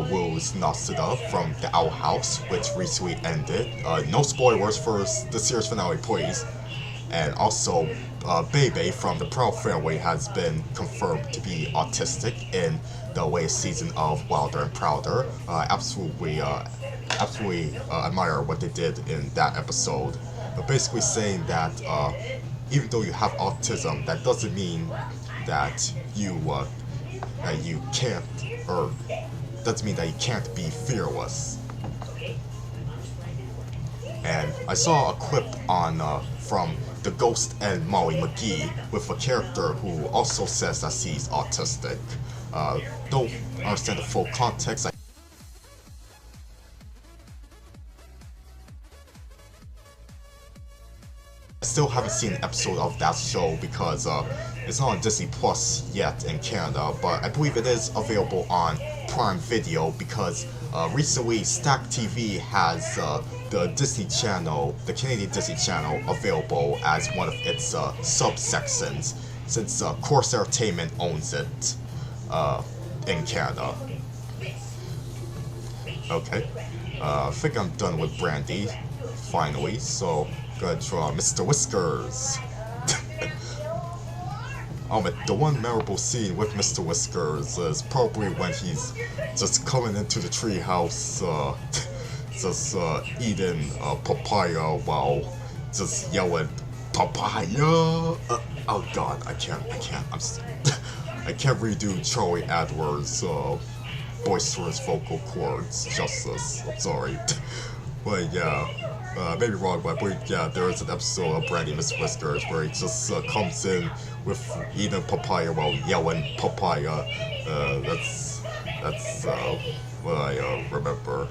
Speaker 10: Wu's Nasuda from the Owl House, which recently ended. No spoilers for the series finale, please. And also, Bebe from the Proud Family has been confirmed to be autistic in the latest season of Wilder and Prouder. Absolutely admire what they did in that episode. But basically saying that even though you have autism, that doesn't mean that you can't, or doesn't mean that you can't be fearless. And I saw a clip on from The Ghost and Molly McGee with a character who also says that he's autistic. Don't understand the full context. I still haven't seen an episode of that show because it's not on Disney Plus yet in Canada, but I believe it is available on Prime Video because recently Stack TV has the Disney Channel, the Canadian Disney Channel, available as one of its subsections. since Course Entertainment owns it in Canada. Okay, I think I'm done with Brandy, finally, so I'm gonna draw Mr. Whiskers. The one memorable scene with Mr. Whiskers is probably when he's just coming into the treehouse, just eating papaya while just yelling papaya. Oh god, I can't I can't redo Charlie Adler's boisterous vocal cords justice. I'm sorry, but yeah. Maybe wrong, but I believe, yeah, there is an episode of Brandy Mr. Whiskers where he just comes in with eating papaya while yelling papaya. That's what I remember.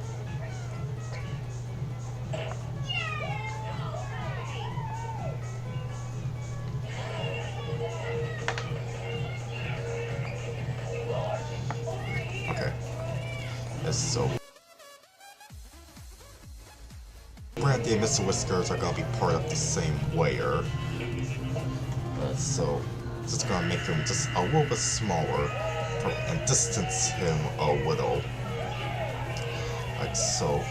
Speaker 10: Okay. So Brandy and Mr. Whiskers are gonna be part of the same layer. So just gonna make him just a little bit smaller and distance him a little. Like so.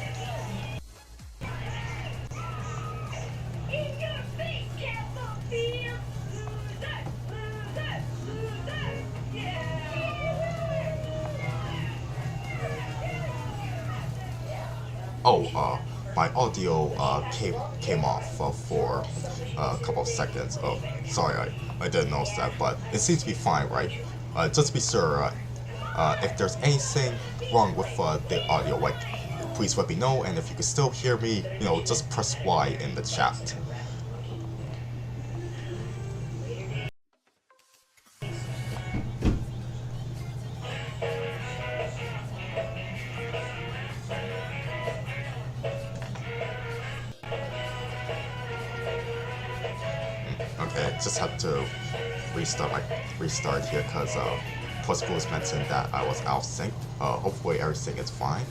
Speaker 10: Oh, my audio came off for a couple of seconds. Oh, sorry, I didn't notice that, but it seems to be fine, right? Just be sure, if there's anything wrong with the audio, like, please let me know, and if you can still hear me, you know, just press Y in the chat. Just have to restart here because Plus Blues mentioned that I was out of sync. Hopefully everything is fine.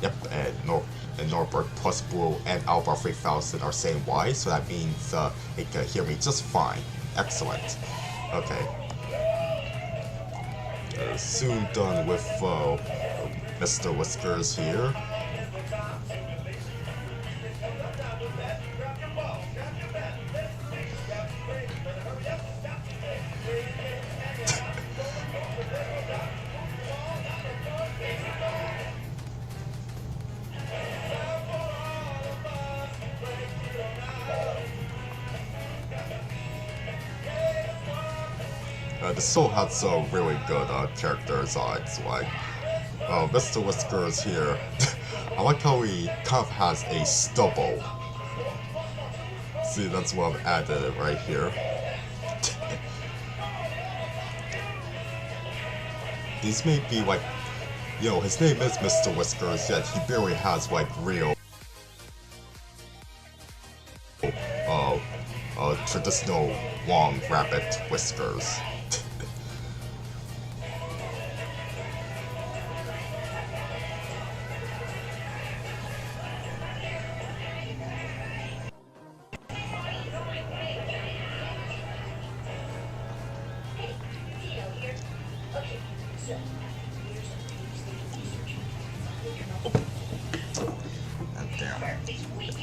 Speaker 10: Yep, and Norbert, Plus Blue, and Alpha 3000 are saying Y, so that means they can hear me just fine. Excellent. Okay. Soon done with Mr. Whiskers here. The show has really good character designs, like Mr. Whiskers here. I like how he kind of has a stubble. See, that's what I've added right here. These may be like, you know, his name is Mr. Whiskers, yet he barely has like real traditional long rabbit whiskers.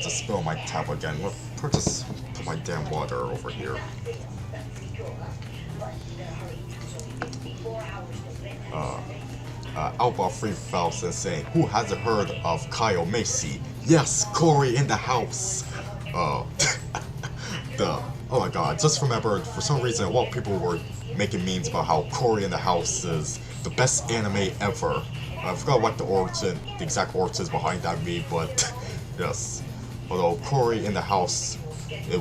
Speaker 10: Just spill my tap again. Just put my damn water over here. Alpha 3000 saying, who hasn't heard of Kyle Macy? Yes, Corey in the house. Oh my god, just remembered, for some reason, a lot of people were making memes about how Corey in the house is the best anime ever. I forgot what the exact origins behind that meme, but yes. Although Corey in the house, I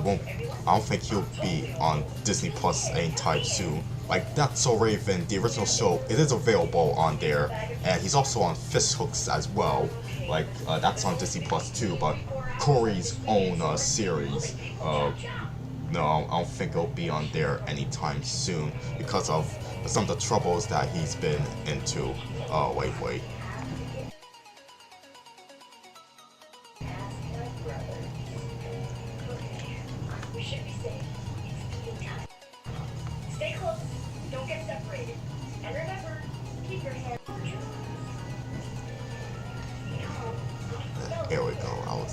Speaker 10: don't think he'll be on Disney Plus anytime soon. Like, That's So Raven, the original show, it is available on there, and he's also on Fish Hooks as well. Like, that's on Disney Plus too, but Corey's own series, no, I don't think it'll be on there anytime soon because of some of the troubles that he's been into lately.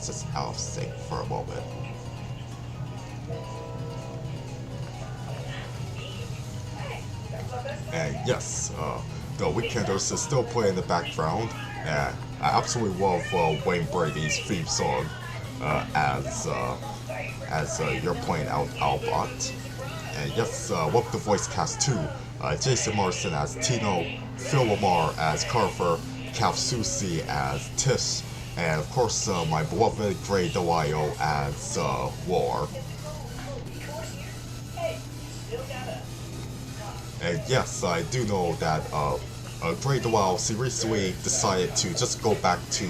Speaker 10: just out of sync for a moment. And yes, the Weekenders is still playing in the background, and I absolutely love Wayne Brady's theme song as you're playing out Albot. And yes, welcome to voice cast too. Jason Morrison as Tino, Phil Lamar as Carver, Calf Susie as Tish, and of course my beloved Gray DeWio as War. And yes, I do know that Gray DeWio recently decided to just go back to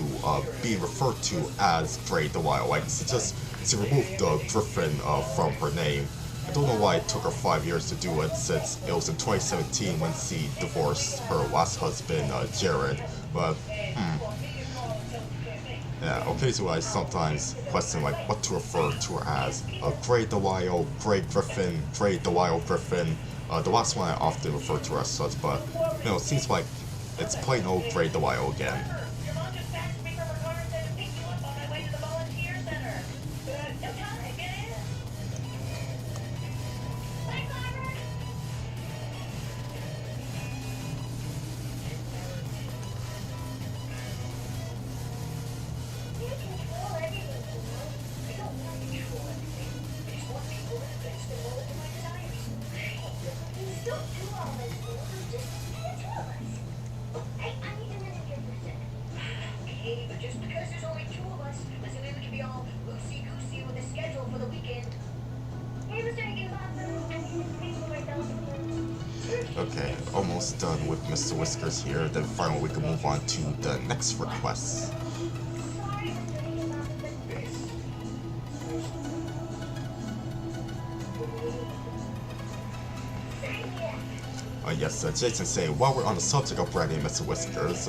Speaker 10: being referred to as Gray DeWio, like to remove the Griffin from her name. I don't know why it took her 5 years to do it, since it was in 2017 when she divorced her last husband, Jared. But yeah, occasionally I sometimes question like what to refer to her as. Gray DeWio, Gray Griffin, Gray DeWio Griffin. The last one I often refer to her as such, but you know, it seems like it's plain old Gray DeWio again. Okay, almost done with Mr. Whiskers here, then finally we can move on to the next request. Yes, Jason saying, while we're on the subject of Brandy and Mr. Whiskers,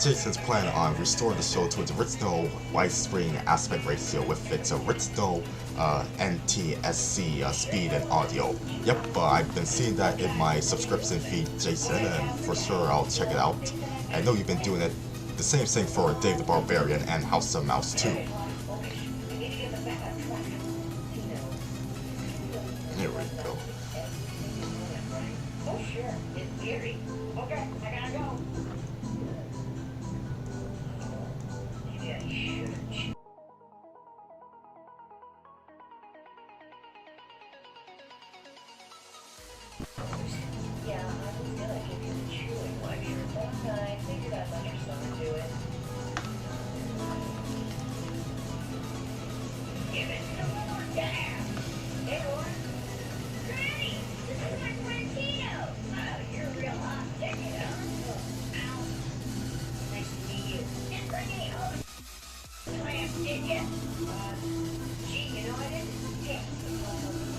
Speaker 10: Jason's plan on restoring the show to its original widescreen aspect ratio with its original NTSC speed and audio. Yep, I've been seeing that in my subscription feed, Jason, and for sure I'll check it out. I know you've been doing it the same thing for Dave the Barbarian and House of Mouse too. Here we go.
Speaker 11: Oh, sure. In theory. Okay, I gotta go. Yeah, you should. Yeah, I was gonna give you the chewing lecture, but I figured I'd let your son do it. Give it some more gas! Hey, Lord. Granny! This is my friend Tino! Oh, you're real hot. Check it out. Ow. Nice to meet you. And Brandy, oh, clamp, did ya? Gee, you know I didn't. Hey,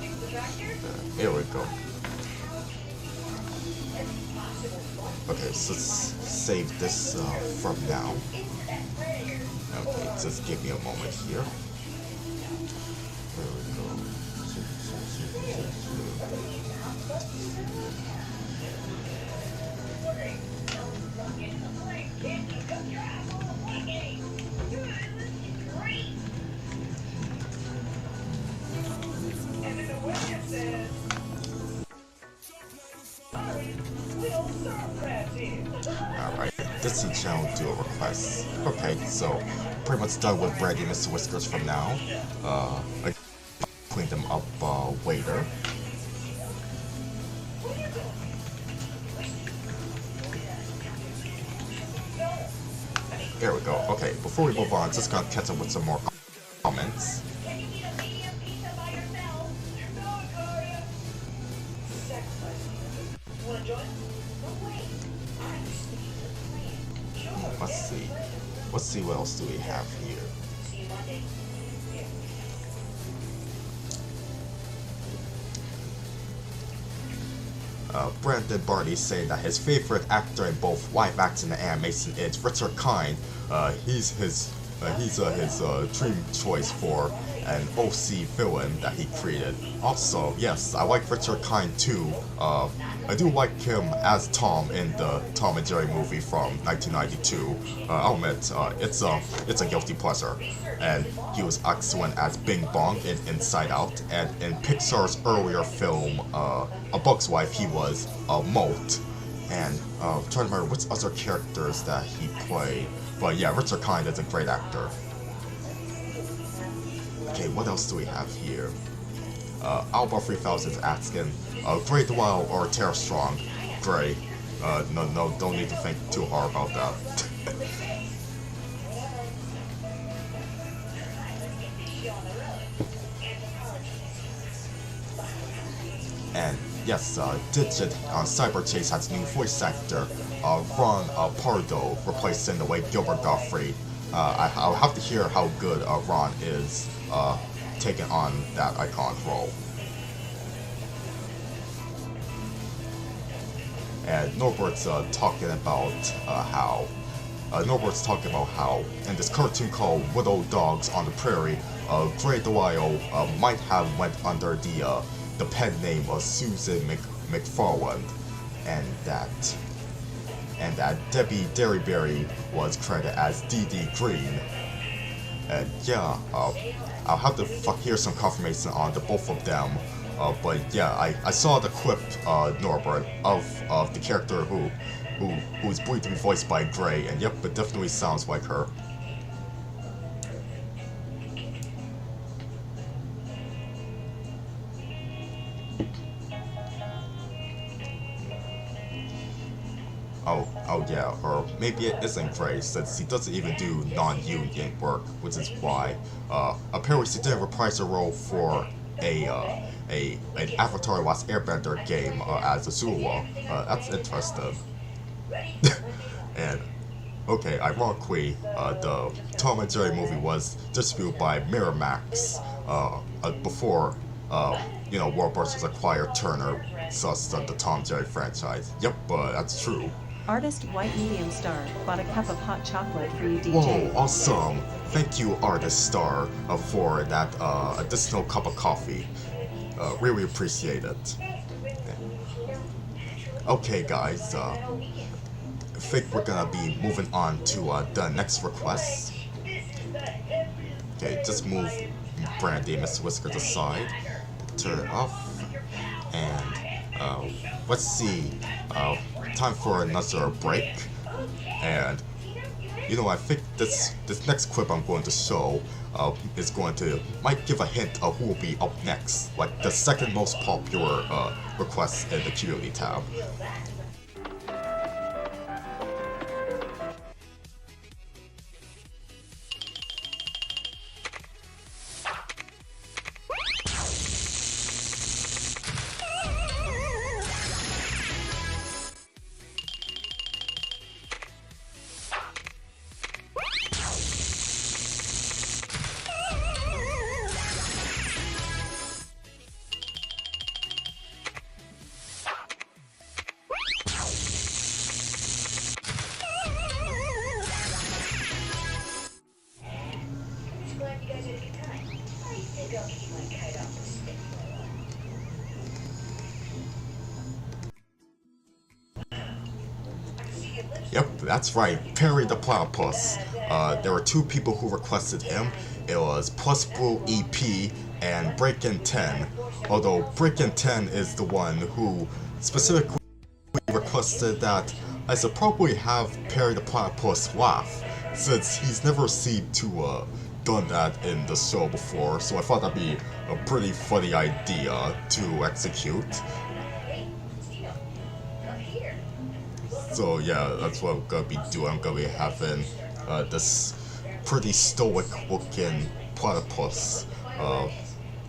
Speaker 11: fix the tractor?
Speaker 10: Here we go. Okay, so let's save this from now. Okay, just give me a moment here. There we go. Alright, Disney Channel do a request. Okay, so pretty much done with Brandy and Mr. Whiskers from now. I clean them up later. There we go. Okay, before we move on, just gonna catch up with some more comments. Let's see what else do we have here. Brandon Barney saying that his favorite actor in both live action and animation is Richard Kind. He's his He's his dream choice for an OC villain that he created. Also, yes, I like Richard Kind too. I do like him as Tom in the Tom and Jerry movie from 1992. I'll admit, it's a guilty pleasure. And he was excellent as Bing Bong in Inside Out, and in Pixar's earlier film, A Bug's Life, he was Molt. And I'm trying to remember which other characters that he played. But yeah, Richard Kind is a great actor. Okay, what else do we have here? Alba 3000 is asking, Grey the Wild or Tara Strong? Grey. No, don't need to think too hard about that. And yes, Digit Cyber Chase has new voice actor, Ron Pardo, replacing the late Gilbert Gottfried. I'll have to hear how good Ron is taking on that iconic role. And Norbert's talking about how in this cartoon called Widow Dogs on the Prairie, Grey the Wild might have went under the pen name of Susan McFarland, and that Debbie Derryberry was credited as Dee Green. And yeah, I'll have to hear some confirmation on the both of them. But yeah, I saw the clip, Norbert, of the character who's believed to be voiced by Grey, and yep, it definitely sounds like her. Oh yeah, or maybe it isn't Grey, since he doesn't even do non-union work, which is why apparently she did reprise her role for an Avatar Last Airbender game as Azula. That's interesting. And okay, ironically, the Tom and Jerry movie was distributed by Miramax before Warner Bros. Acquired Turner, thus the Tom Jerry franchise. Yep, that's true.
Speaker 13: Artist White Medium Star bought a cup of hot chocolate for you, DJ.
Speaker 10: Whoa, awesome! Thank you, Artist Star, for that additional cup of coffee. Really appreciate it. Okay, guys, I think we're gonna be moving on to the next request. Okay, just move Brandy and Miss Whiskers aside. Turn it off. And let's see. Time for another break. And I think this next clip I'm going to show might give a hint of who will be up next, like the second most popular request in the community tab. Yep, that's right, Perry the Platypus. There were two people who requested him. It was Plus Blue EP and Breakin' 10. Although Breakin' 10 is the one who specifically requested that I should probably have Perry the Platypus laugh, since he's never seemed to done that in the show before, so I thought that'd be a pretty funny idea to execute. So yeah, that's what I'm gonna be doing. I'm gonna be having this pretty stoic looking platypus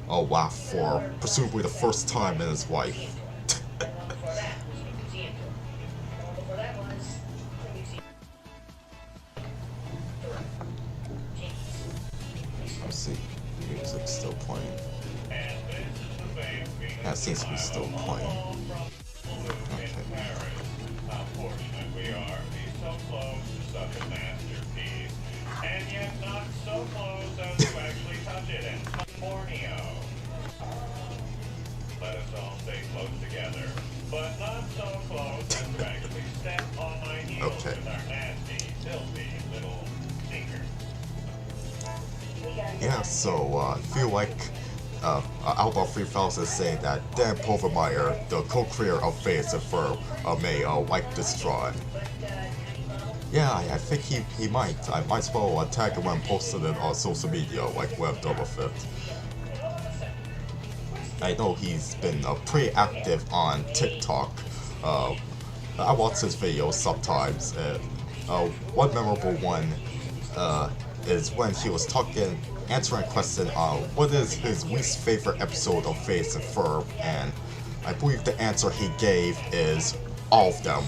Speaker 10: laugh for presumably the first time in his life. Let's see, the music's still playing. Yeah, it seems to be still playing. Okay.
Speaker 12: And yet not so close as to actually touch it in Borneo. Let us all stay close together, but not so close as to actually step on my heels with our nasty, filthy little sneakers.
Speaker 10: Yeah, so I feel like Outlaw 3000 is saying that Dan Povermeyer, the co-creator of Phase and Ferb, may like this drawing. Yeah, I think he might. I might as well tag him and post it on social media, like what I've done with it. I know he's been pretty active on TikTok. I watch his videos sometimes, and one memorable one is when he was answering a question on what is his least favorite episode of Phase and Ferb, and I believe the answer he gave is all of them.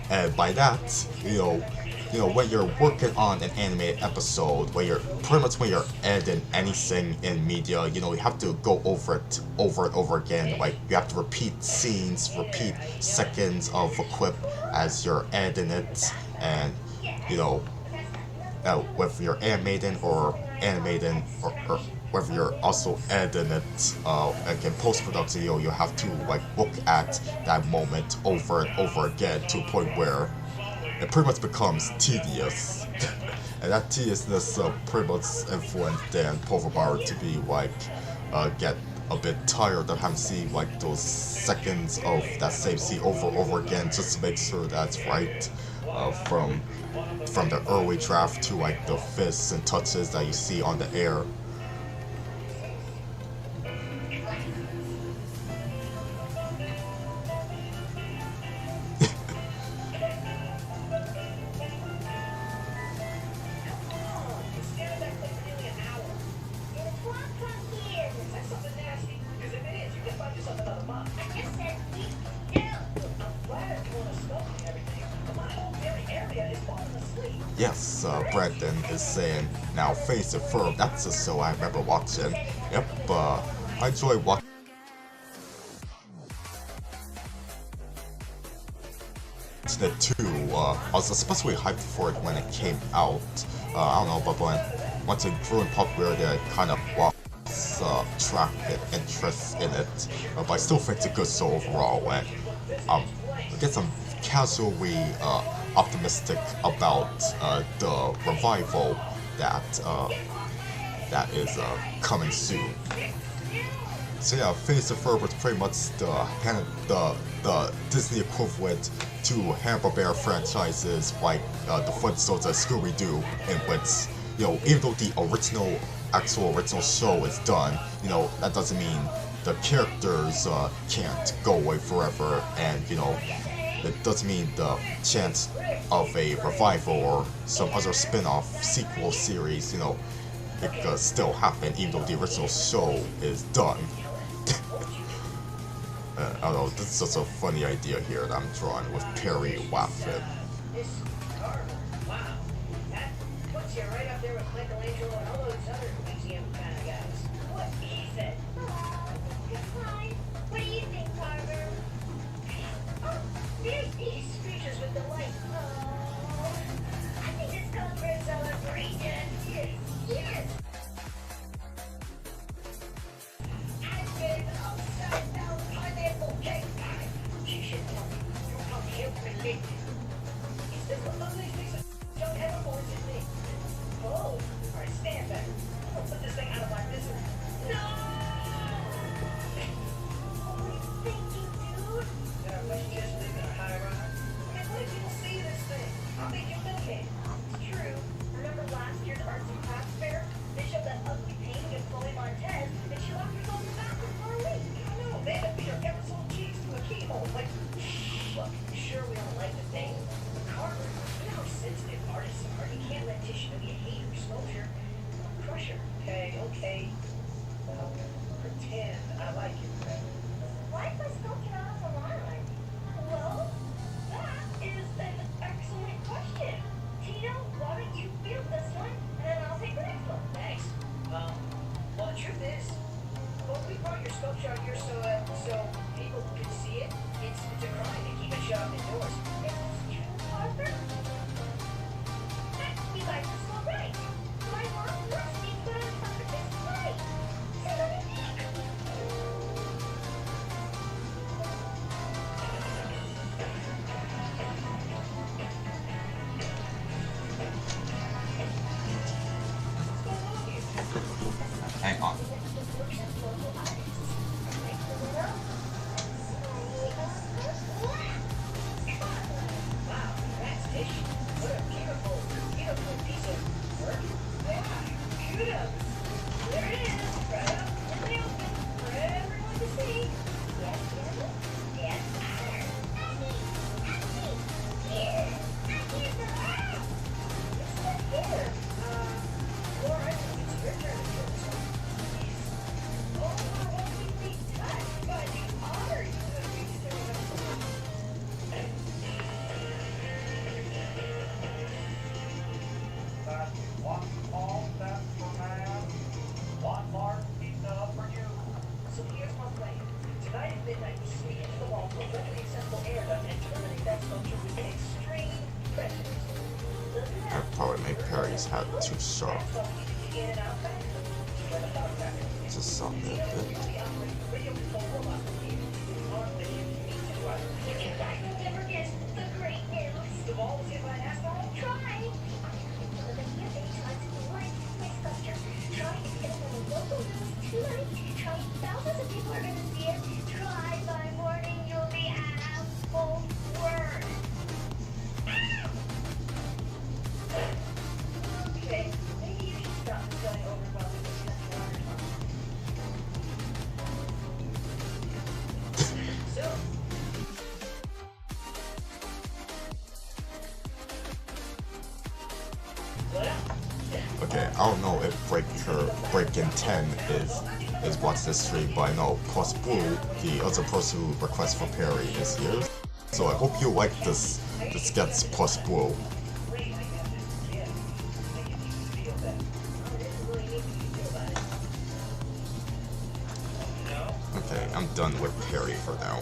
Speaker 10: And by that, you know, when you're working on an animated episode, when you're editing anything in media, you have to go over it over and over again. Like, you have to repeat scenes, repeat seconds of a clip as you're editing it, and whether you're animating or whether you're also editing it, like in post-production, you have to look at that moment over and over again to a point where it pretty much becomes tedious. And that tediousness pretty much influenced Dan Povermeyer to be get a bit tired of having to see those seconds of that same scene over and over again just to make sure that's right, from the early draft to the fists and touches that you see on the air. Yes, Brandon is saying, now Phase and Ferb, that's a show I remember watching. Yep, I enjoy watching it too. I was especially hyped for it when it came out. I don't know, but once it grew in popularity, I kind of lost track and interest in it. But I still think it's a good show overall, and I guess I'm casually optimistic about the revival that is coming soon. So yeah, Phase and Ferb was pretty much the Disney equivalent to Hanna-Barbera franchises like the Flintstones and Scooby-Doo, in which even though the original show is done, that doesn't mean the characters can't go away forever, and it doesn't mean the chance of a revival or some other spin-off sequel series, it could still happen even though the original show is done. I don't know, this is just a funny idea here that I'm drawing with Perry laughing.
Speaker 11: Wow, that puts you right up there with Michelangelo and all those other museum kind of guys. What is it? It's fine. What do you think, Carver? Oh, there's these creatures with the light. Oh, I think this calls for a celebration. Yes. And there's upside down pineapple cake pie. You should tell me. You come here for me. Is this a lovely piece of don't have a voice in me? Oh, alright, stand back. I'll put this thing out of my business. No! What are you thinking, dude? That I must just live in a high rise. I mean, what if people see this thing? I'll make you look at it. It's true. Remember last year's arts and crafts fair? They showed that ugly painting of Chloe Montez, and she locked herself in the bathroom for a week. I know, they had to beat her ever so cheeks to a keyhole. Like, look, sure we don't like the thing. Carver, you know how sensitive artists are. You can't let tissue be a hater sculpture. Crush her. Okay. Well, pretend I like it. Why put sculpture on the line? Well, that is an excellent question. Tino, why don't you field this one, and then I'll take the next one. Thanks. Well, the truth is, we brought your sculpture out here so people can see it. It's a crime to keep it shut up indoors. It's true, Arthur. We like the
Speaker 10: just had too sharp. Just soften it a bit. Okay, I don't know if Breaking 10 is what's this stream, but I know Plus Blue, the other person who requests for Perry, is here. So I hope you like this gets Plus Blue. Okay, I'm done with Perry for now.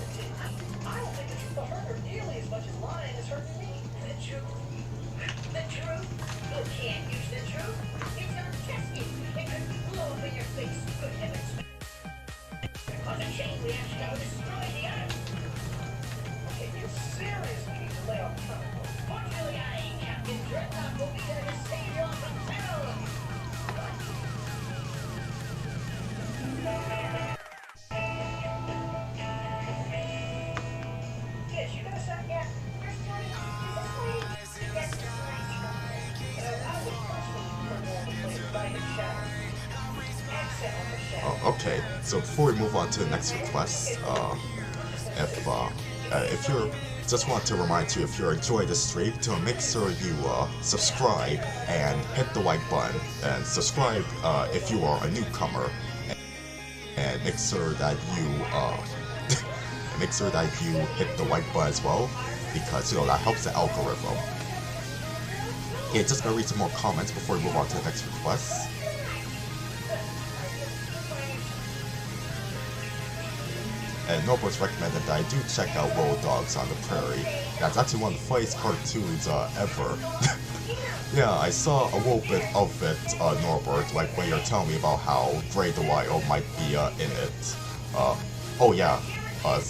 Speaker 10: Okay, so before we move on to the next request, if you're just want to remind you, if you're enjoying the stream, to make sure you subscribe and hit the like button, and subscribe if you are a newcomer, and make sure that you hit the like button as well, because that helps the algorithm. Okay, just gonna read some more comments before we move on to the next request. And Norbert recommended that I do check out Road Dogs on the Prairie. That's actually one of the funniest cartoons ever. Yeah, I saw a little bit of it, Norbert, like when you're telling me about how Gray the Wild might be in it. Oh yeah,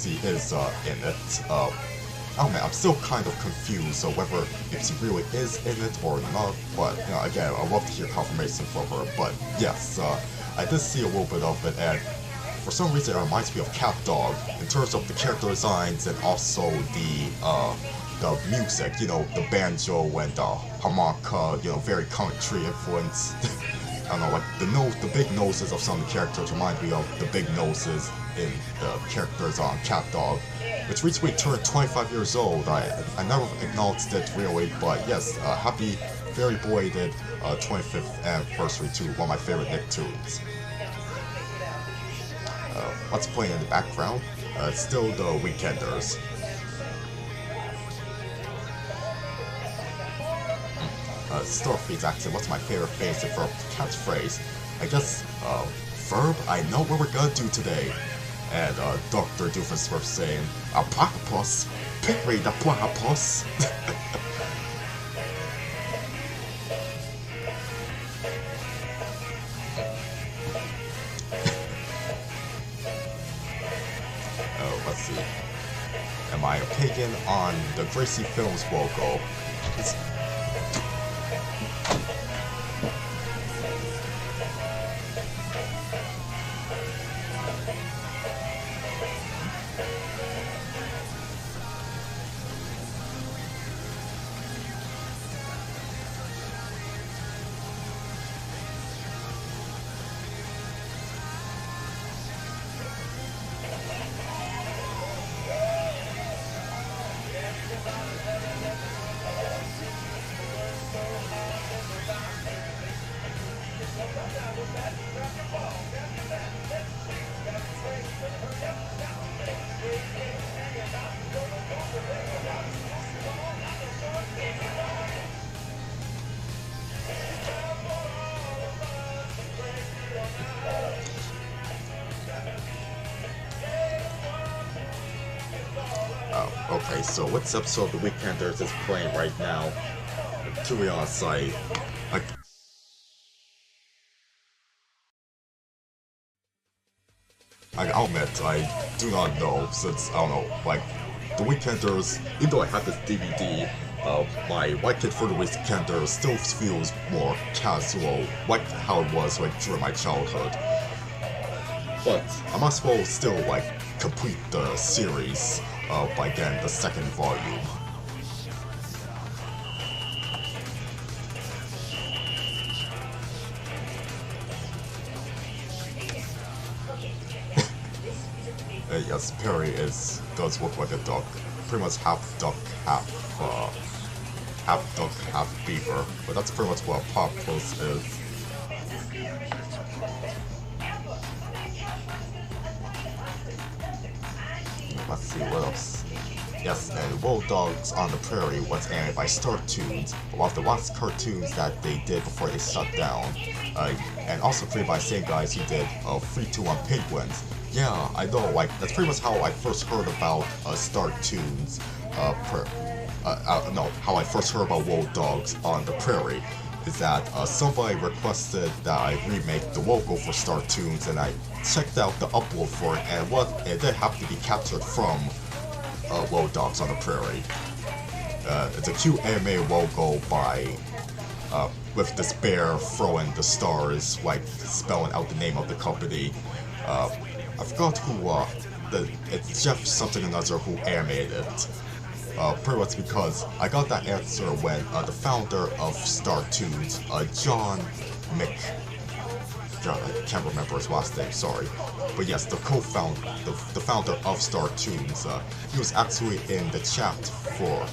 Speaker 10: he is in it. Oh man, I'm still kind of confused whether if she really is in it or not, but again, I'd love to hear confirmation from her. But yes, I did see a little bit of it, and for some reason it reminds me of Cat Dog in terms of the character designs and also the music, the banjo and the harmonica, very country influence. I don't know, like the big noses of some of the characters remind me of the big noses in the characters on Cat Dog, which recently turned 25 years old. I never acknowledged it really, but yes, happy, very belated 25th anniversary to one of my favorite Nicktoons. What's playing in the background? It's still the Weekenders. Starfleet's accent, what's my favorite basic verb catchphrase? I guess, verb, I know what we're gonna do today. And Dr. Doofenshmirtz saying, a platypus? Perry the platypus? Let's see. Am I a pagan on the Gracie Films logo? Okay, so what's episode of The Weekenders is playing right now? To be honest, I'll admit, I do not know, since, I don't know, like, The Weekenders, even though I had this DVD, my White Kid for the Weekenders still feels more casual, like how it was like during my childhood. But I might as well still like complete the series by getting the second volume. Yes, Perry does look like a duck. Pretty much half duck, half duck, half beaver. But that's pretty much what Platypus is. Let's see what else. Yes, and Wild Dogs on the Prairie was animated by Teletoon, one of the last cartoons that they did before they shut down. And also created by the same guys who did 321 Penguins. Yeah, I know, like, that's pretty much how I first heard about Teletoons, how I first heard about Wild Dogs on the Prairie, is that somebody requested that I remake the logo for Teletoons, and I checked out the upload for it, and it did have to be captured from Wild Dogs on the Prairie. It's a cute anime logo by, with this bear throwing the stars, like, spelling out the name of the company. I forgot who, it's Jeff something or another who animated it. Pretty much because I got that answer when the founder of Teletoons, John Mick, I can't remember his last name, sorry. But yes, the founder of Teletoons, he was actually in the chat for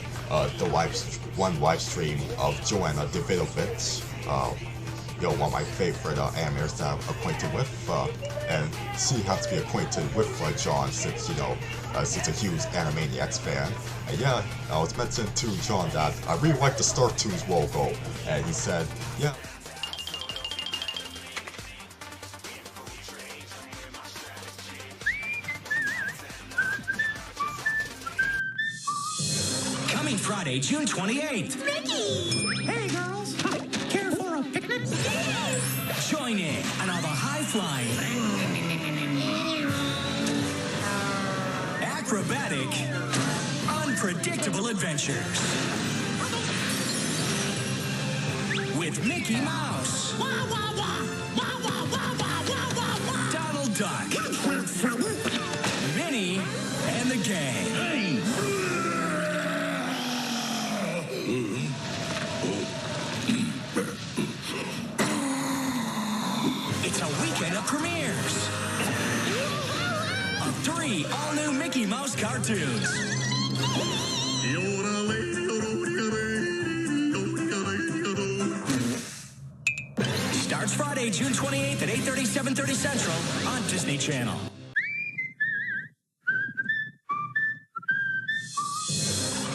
Speaker 10: the one live stream of Joanna Davidovich, one of my favorite animators that I'm acquainted with, and she had to be acquainted with John since, she's a huge Animaniacs fan. And yeah, I was mentioning to John that I really like the Teletoons logo, and he said, yeah.
Speaker 15: Coming Friday, June 28th.
Speaker 2: Mickey! Hey, girls. Care for a picnic?
Speaker 15: Join in on all the high-flying, acrobatic, unpredictable adventures with Mickey Mouse, Donald Duck, Minnie, and the gang. It's a weekend of premieres of 3 all-new Mickey Mouse cartoons. Starts Friday, June 28th at 8:30, 7:30 Central on Disney Channel.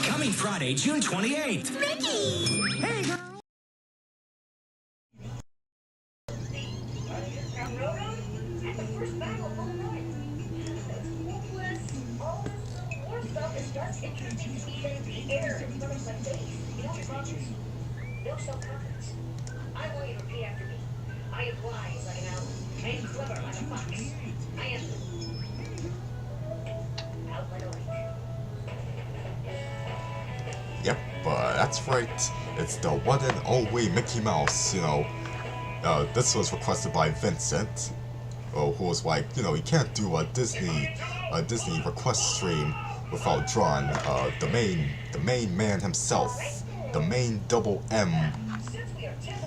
Speaker 15: Coming Friday, June 28th.
Speaker 2: Mickey! Hey, girl.
Speaker 11: No self-confidence. I want you to repeat after me. I am wise like an owl. I am clever like a fox. I am out like a light.
Speaker 10: Yep, that's right. It's the one and only Mickey Mouse, this was requested by Vincent, who was like, you can't do a Disney request stream without drawing the main man himself, the main double M.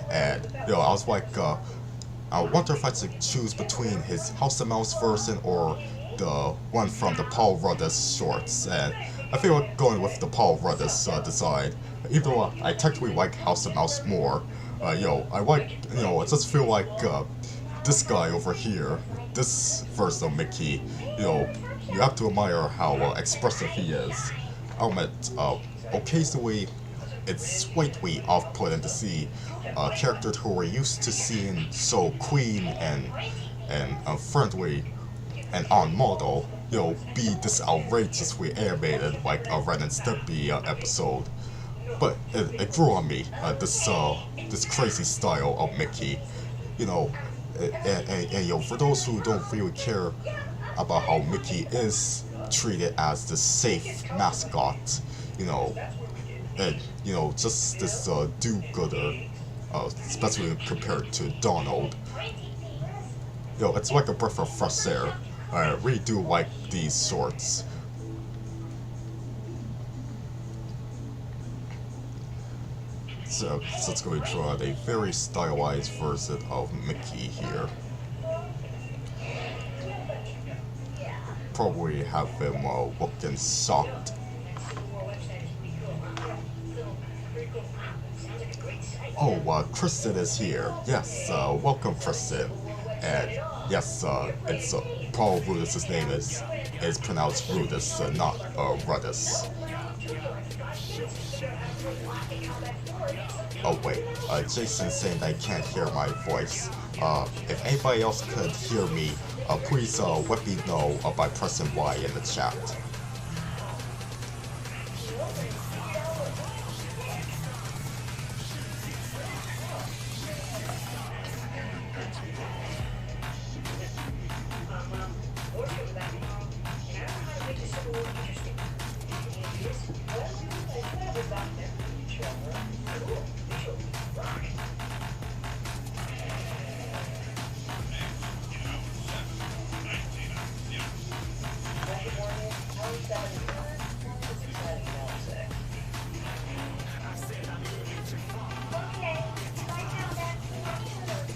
Speaker 10: And I was like, I wonder if I should choose between his House of Mouse version or the one from the Paul Ruddis shorts, and I feel like going with the Paul Ruddis design. Even though I technically like House of Mouse more, I like, I just feel like this guy over here, this version of Mickey, you have to admire how expressive he is. I'll admit, occasionally it's slightly off-putting to see characters who we're used to seeing so clean and friendly and on model, be this outrageously animated like a Ren and Stimpy episode. But it grew on me, this crazy style of Mickey, and for those who don't really care about how Mickey is treated as the safe mascot, you know, and you know, just this do-gooder, especially compared to Donald. You know, it's like a breath of fresh air. I really do like these sorts. So let's go and draw a very stylized version of Mickey here. Probably have him looking shocked. Oh, Kristen is here. Yes, welcome, Kristen. And yes, it's Paul Rudis' name is pronounced Rudis, not Rudis. Oh wait, Jason's saying that I can't hear my voice. If anybody else could hear me, please let me know by pressing Y in the chat.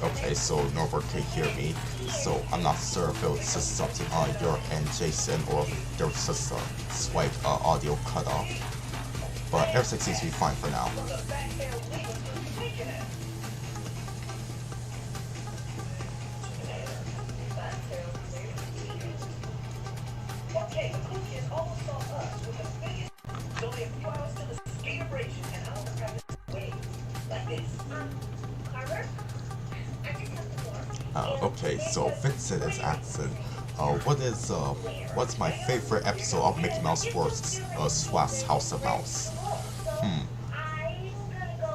Speaker 10: Okay, so Norbert can hear me, so I'm not sure if it was just something on your end, Jason, or if there was just a slight audio cutoff. But everything seems to be fine for now.
Speaker 11: Okay, the cook is almost on us with the biggest. It's only a few hours to the celebration, and I'll grab this way like this. Carver?
Speaker 10: Okay, so Vincent is asking, what's my favorite episode of Mickey Mouse Works / House of Mouse?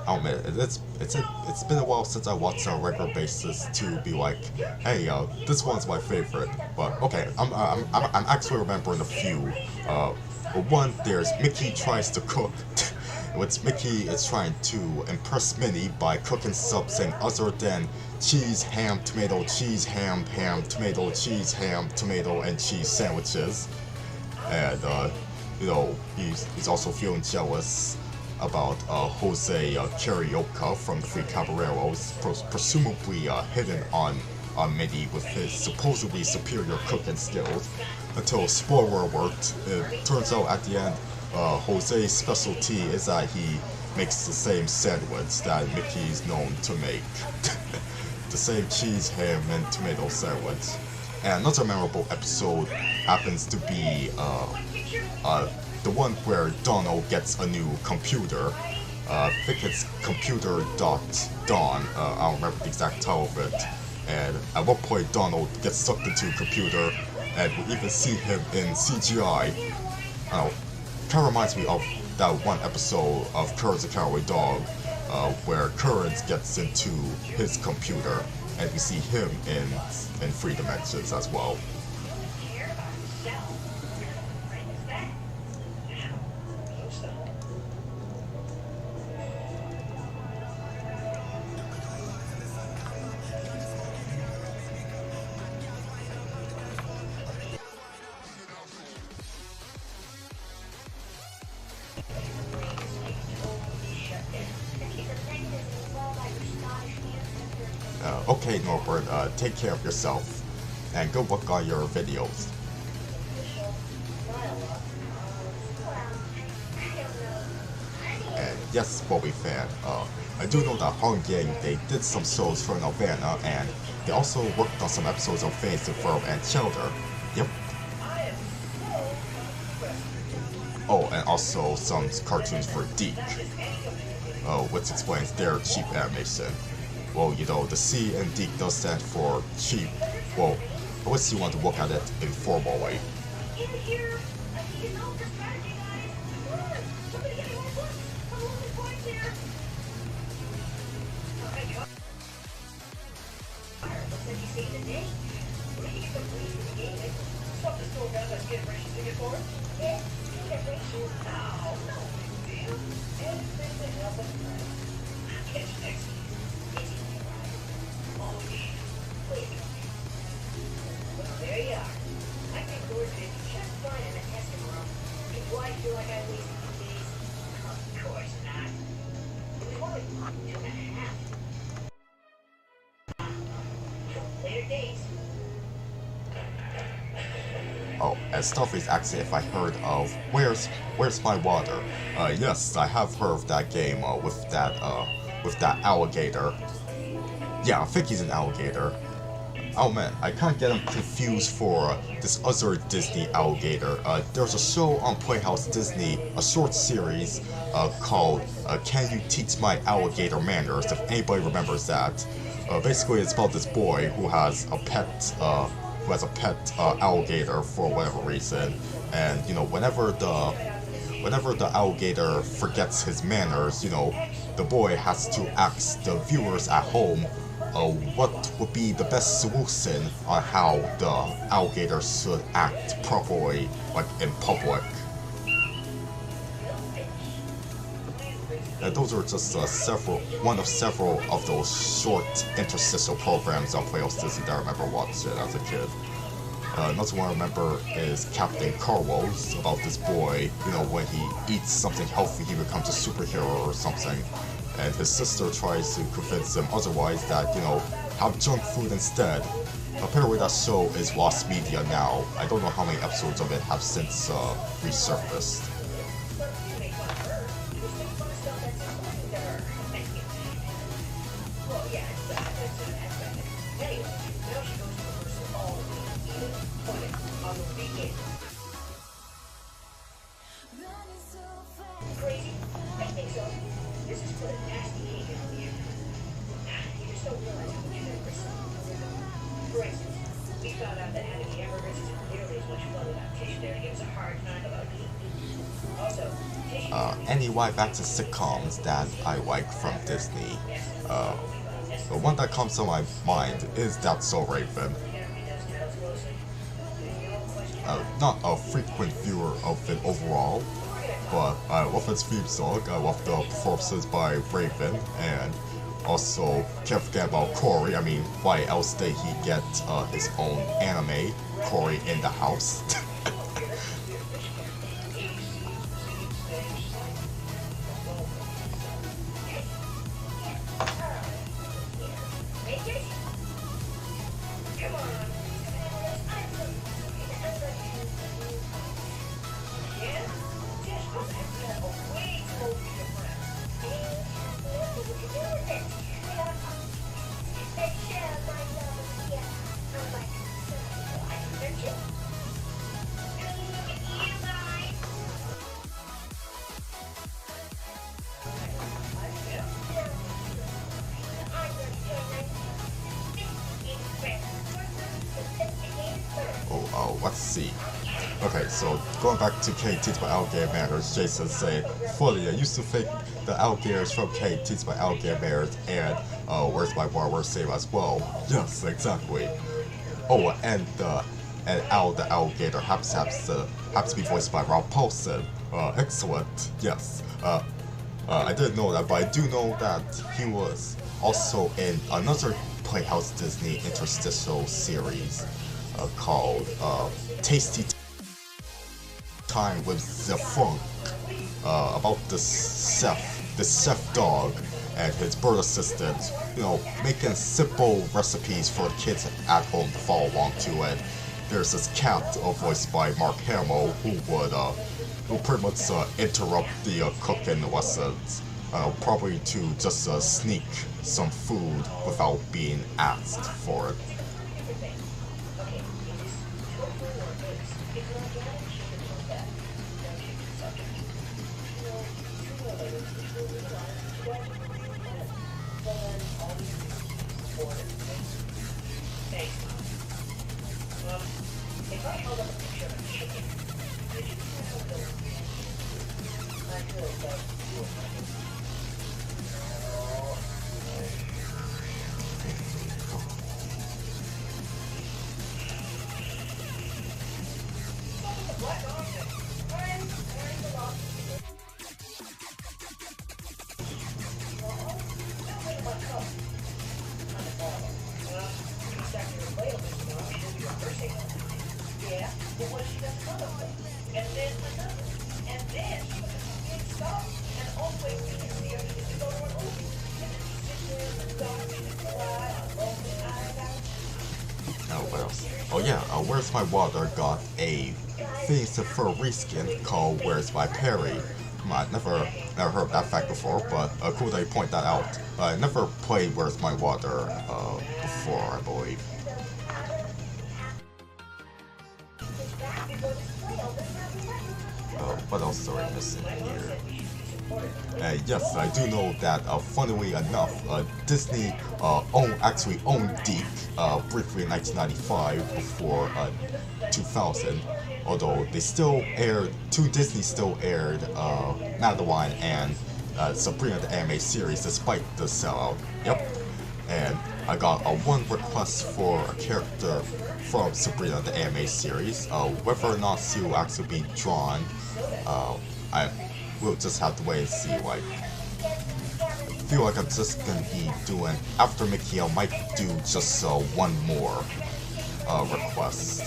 Speaker 10: Oh man, it's been a while since I watched on a regular basis to be like, hey, this one's my favorite. But okay, I'm actually remembering a few. One, there's Mickey Tries to Cook. Which Mickey is trying to impress Minnie by cooking something other than cheese, ham, tomato, cheese, ham, ham, tomato, cheese, ham, tomato, and cheese sandwiches. And, you know, he's also feeling jealous about Jose Carioca from the Three Caballeros, presumably hidden on Minnie with his supposedly superior cooking skills. Until, spoiler alert, it turns out at the end, Jose's specialty is that he makes the same sandwich that Mickey's known to make. The same cheese, ham, and tomato sandwich. And another memorable episode happens to be the one where Donald gets a new computer. I think it's Computer.Dawn. I don't remember the exact title of it. And at one point, Donald gets sucked into a computer, and we even see him in CGI. Kind of reminds me of that one episode of Courage the Cowardly Dog, where Courage gets into his computer, and we see him in 3 dimensions as well. Okay, Norbert, take care of yourself, and good luck on your videos. And yes, Bobby fan, I do know that Hong Yang, they did some shows for Nelvana, and they also worked on some episodes of Phineas and Ferb and Chelder. Yep. Oh, and also some cartoons for Deke, which explains their cheap animation. Well, you know, the C in Deke does stand for cheap. Well, unless you want to look at it informally.
Speaker 11: the store got that get rich ticket for it? Yes, get rich. Oh, no big deal. Anything to help us out. I'll catch you next week. Oh, yeah. Wait. Well, there you are. I think Lord did just fine in the testing room. Do I feel like I wasted 2 days? Of course not. It was only 2.5. Later days.
Speaker 10: Oh, and stuff is actually if I heard of Where's My Water? Yes, I have heard of that game with that alligator. Yeah, I think he's an alligator. Oh man, I can't get him confused for this other Disney alligator. There's a show on Playhouse Disney, a short series called Can You Teach My Alligator Manners? If anybody remembers that. Basically, it's about this boy who has a pet alligator for whatever reason, and you know, whenever the alligator forgets his manners, you know, the boy has to ask the viewers at home what would be the best solution on how the alligator should act properly, like in public. And those are just one of several of those short interstitial programs on Playhouse Disney that I remember watching as a kid. Another one I remember is Captain Carlos, about this boy, you know, when he eats something healthy, he becomes a superhero or something. And his sister tries to convince him otherwise that, you know, have junk food instead. Apparently that show is lost media now. I don't know how many episodes of it have since resurfaced.
Speaker 11: Crazy? I think so. This is put a nasty hate on the internet. You just don't realize how much you never For instance, we found out that having hamburgers isn't nearly as much fun without Tish there to give us a hard time about eating. Also,
Speaker 10: any live action sitcoms that I like from Disney. The one that comes to my mind is That's So Raven. Not a frequent viewer of it overall, but I love its theme song, I love the performances by Raven, and also can't forget about Corey. I mean, why else did he get his own anime, Corey in the House? Let's see. Okay, so going back to K Teach My Alligator Manners, Jason said, funny, I used to think the alligators from K Teach My Alligator Manners and Where's My Bar were same as well. Yes, exactly. Oh, and Al the alligator happens to be voiced by Rob Paulson. Excellent. Yes. I didn't know that, but I do know that he was also in another Playhouse Disney interstitial series called Tasty Time with Defunct, about the chef dog and his bird assistant, you know, making simple recipes for the kids at home to follow along to. And there's this cat voiced by Mark Hamill who pretty much interrupt the cooking lessons, probably to just sneak some food without being asked for it.
Speaker 11: If I held up a picture of a chicken, did you know the I feel like that Yeah, but what if she does another one? And then another. And then she was a big star. And always we can see her to go to a movie. And then she sits there in the dark and cry. I love the eyes out.
Speaker 10: Oh, what else? Oh yeah, Where's My Water got a Phineas and Ferb reskin called Where's My Perry. I never heard that fact before, but cool that you point that out. I never played Where's My Water before, I believe. What else are we missing here? Yes, I do know that, funnily enough, Disney actually owned Deke briefly in 1995 before 2000. Although they still aired, Toon Disney still aired Madeline and Sabrina the Anime series despite the sellout. Yep. And I got one request for a character from Sabrina the Anime series. Whether or not she will actually be drawn, I will just have to wait and see. Like, I feel like I'm just gonna be doing, after Mickey, I might do just one more request.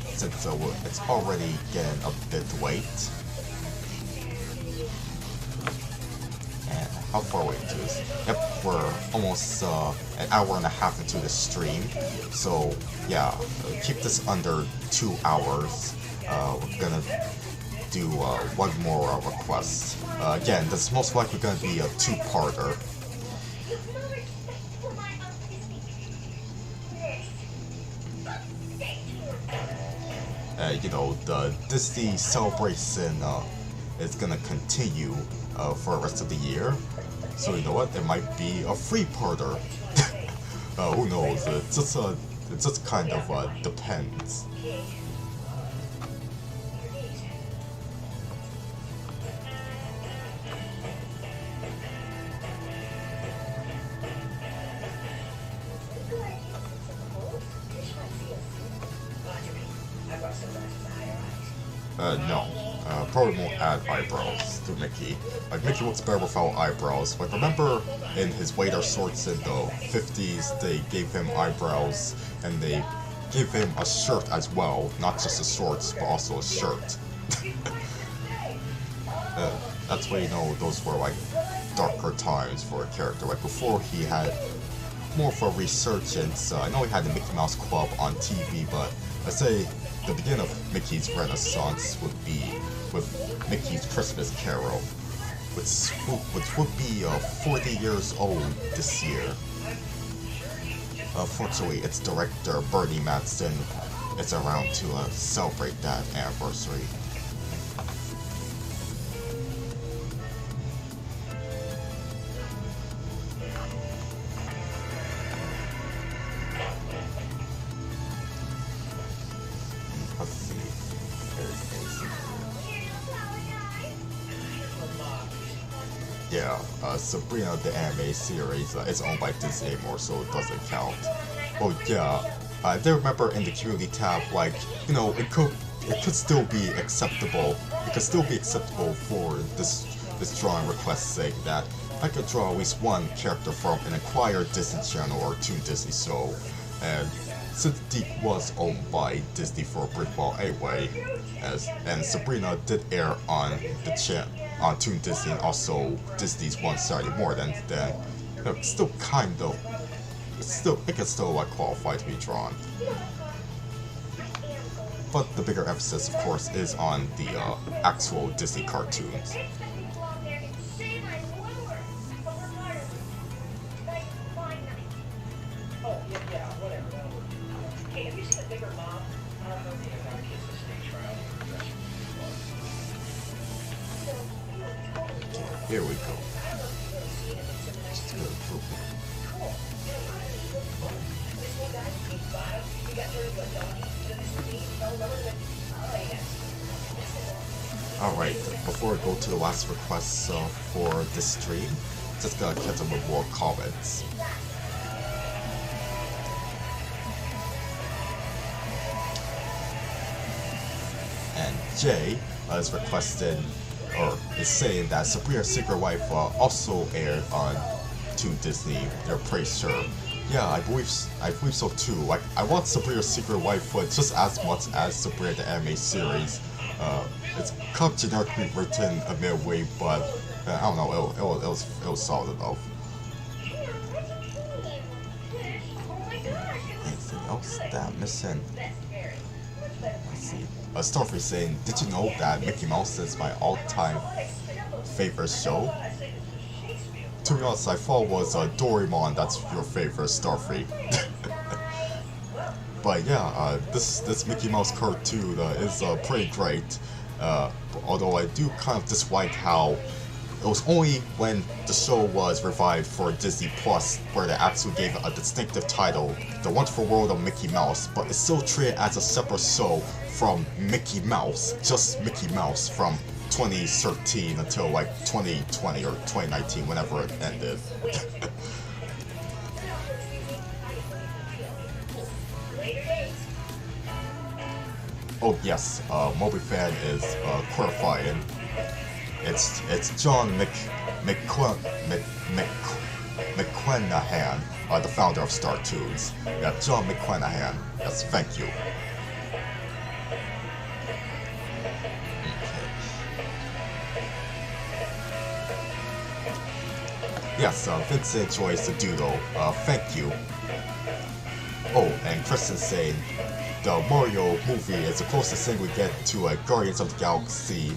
Speaker 10: Since it's already getting a bit late. And how far away into this? Yep, we're almost an hour and a half into the stream. So yeah, keep this under 2 hours. We're gonna do one more request. Again, this is most likely gonna be a two-parter. You know, the Disney celebration is gonna continue for the rest of the year. So you know what? It might be a three-parter. Who knows? It just kind of depends. No. Probably won't add eyebrows to Mickey. Like, Mickey looks better without eyebrows. Like, remember in his waiter shorts in the 50s, they gave him eyebrows, and they gave him a shirt as well. Not just the shorts, but also a shirt. That's why, you know, those were, like, darker times for a character. Like, before he had more of a resurgence. I know he had the Mickey Mouse Club on TV, but I'd say the beginning of Mickey's renaissance would be with Mickey's Christmas Carol, which would be 40 years old this year. Fortunately, its director, Bernie Mattson, is around to celebrate that anniversary. Yeah, Sabrina the Anime series is owned by Disney anymore, so it doesn't count. Oh yeah, I do remember in the community tab, like, you know, it could still be acceptable. It could still be acceptable for this drawing request saying that I could draw at least one character from an acquired Disney Channel or Toon Disney show, and since Deke was owned by Disney for a brief while anyway, and Sabrina did air on the on Toon Disney and also Disney's One Saturday Morning, then you know, it's still kind of, it can still like qualify to be drawn. But the bigger emphasis, of course, is on the actual Disney cartoons. Here we go. Just go through. Alright, before we go to the last request for this stream, just gonna catch up with more comments. And Jay is requested, or is saying that Sabrina's Secret Wife also aired on Toon Disney. They're pretty sure. Yeah, I believe so too. Like, I want Sabrina's Secret Waifu just as much as Sabrina the anime series. It's kind of generically written a midway, but I don't know. It was solid enough. Anything else that I'm missing? Let's see. Starfree saying, "Did you know that Mickey Mouse is my all-time favorite show?" To be honest, I thought it was Doraemon that's your favorite, Starfree. But yeah, this Mickey Mouse cartoon is pretty great. Although I do kind of dislike how it was only when the show was revived for Disney Plus where they actually gave it a distinctive title, The Wonderful World of Mickey Mouse, but it's still treated as a separate show from Mickey Mouse, just Mickey Mouse, from 2013 until like 2020 or 2019, whenever it ended. Oh yes, Moby Fan is clarifying. It's John McClenahan, the founder of Startoons. Yeah, John McClenahan. Yes, thank you. Yes, Vince enjoys the doodle. Thank you. Oh, and Kristen saying, the Mario movie is the closest thing we get to a Guardians of the Galaxy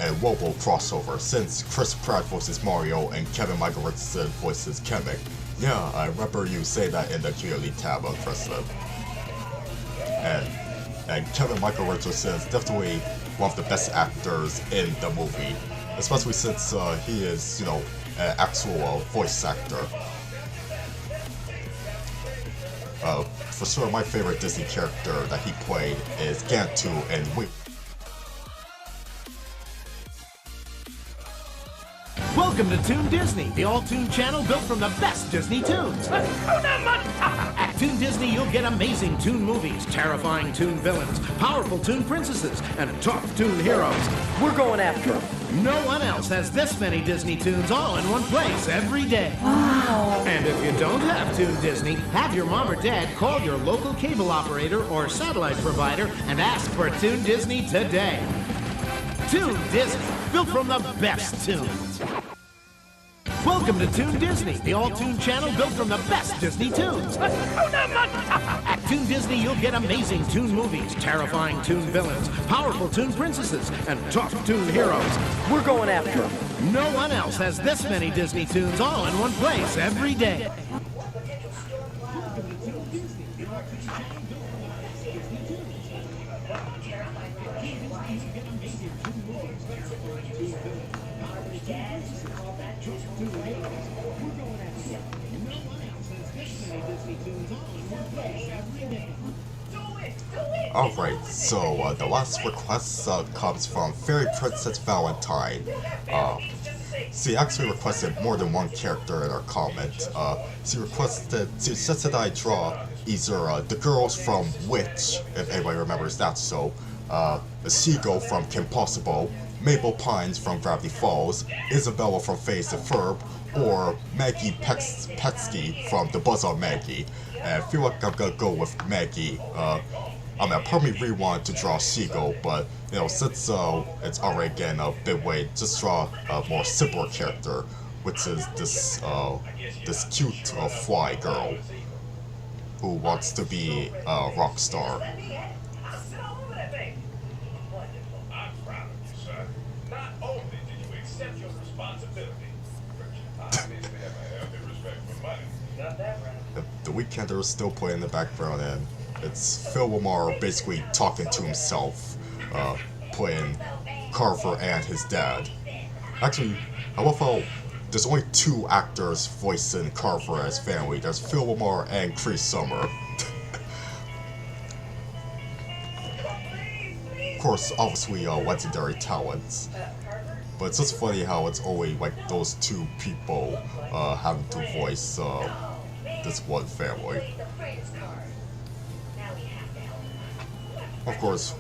Speaker 10: a Robo crossover, since Chris Pratt voices Mario and Kevin Michael Richardson voices Kamek. Yeah, I remember you say that in the Q&A tab, Kristen. And Kevin Michael Richardson is definitely one of the best actors in the movie, especially since he is, you know, an actual voice actor. For sure, my favorite Disney character that he played is Gantu and
Speaker 16: Welcome to Toon Disney, the all-Toon channel built from the best Disney tunes. At Toon Disney, you'll get amazing Toon movies, terrifying Toon villains, powerful Toon princesses, and tough Toon heroes. We're going after them. No one else has this many Disney tunes all in one place every day. Wow. And if you don't have Toon Disney, have your mom or dad call your local cable operator or satellite provider and ask for Toon Disney today. Toon Disney, built from the best tunes. Welcome to Toon Disney, the all-Toon channel built from the best Disney tunes. At Toon Disney, you'll get amazing Toon movies, terrifying Toon villains, powerful Toon princesses, and tough Toon heroes. We're going after them. No one else has this many Disney tunes all in one place every day.
Speaker 10: Alright, so the last request comes from Fairy Princess Valentine. She actually requested more than one character in her comment. She said that I draw either the girls from Witch, if anybody remembers that show, Seagull from Kim Possible, Mabel Pines from Gravity Falls, Isabella from Phase the Ferb, or Maggie Petsky from The Buzz on Maggie. And I feel like I'm gonna go with Maggie. I mean, I probably really wanted to draw Seagull, but, you know, since it's already getting a bit way, just draw a more simpler character, which is this cute fly girl who wants to be a rock star. The Weekender is still playing in the background, and it's Phil Lamar basically talking to himself, playing Carver and his dad. Actually, I love how there's only two actors voicing Carver as family. There's Phil Lamar and Chris Summer. Of course, obviously, legendary talents. But it's just funny how it's only like those two people having to voice this one family. Of course,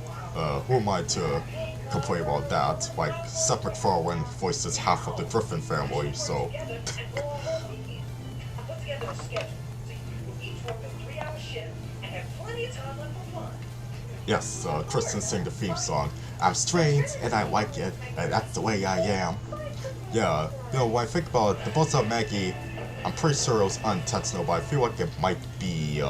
Speaker 10: who am I to complain about that? Like, Seth MacFarlane voices half of the Griffin family, so...
Speaker 11: a schedule, so you will each work a 3-hour shift and have plenty of time left for fun.
Speaker 10: Yes, Kristen sang the theme song. I'm strange and I like it, and that's the way I am. Yeah, when I think about the Buzz Up Maggie, I'm pretty sure it was unintentional, but I feel like it might be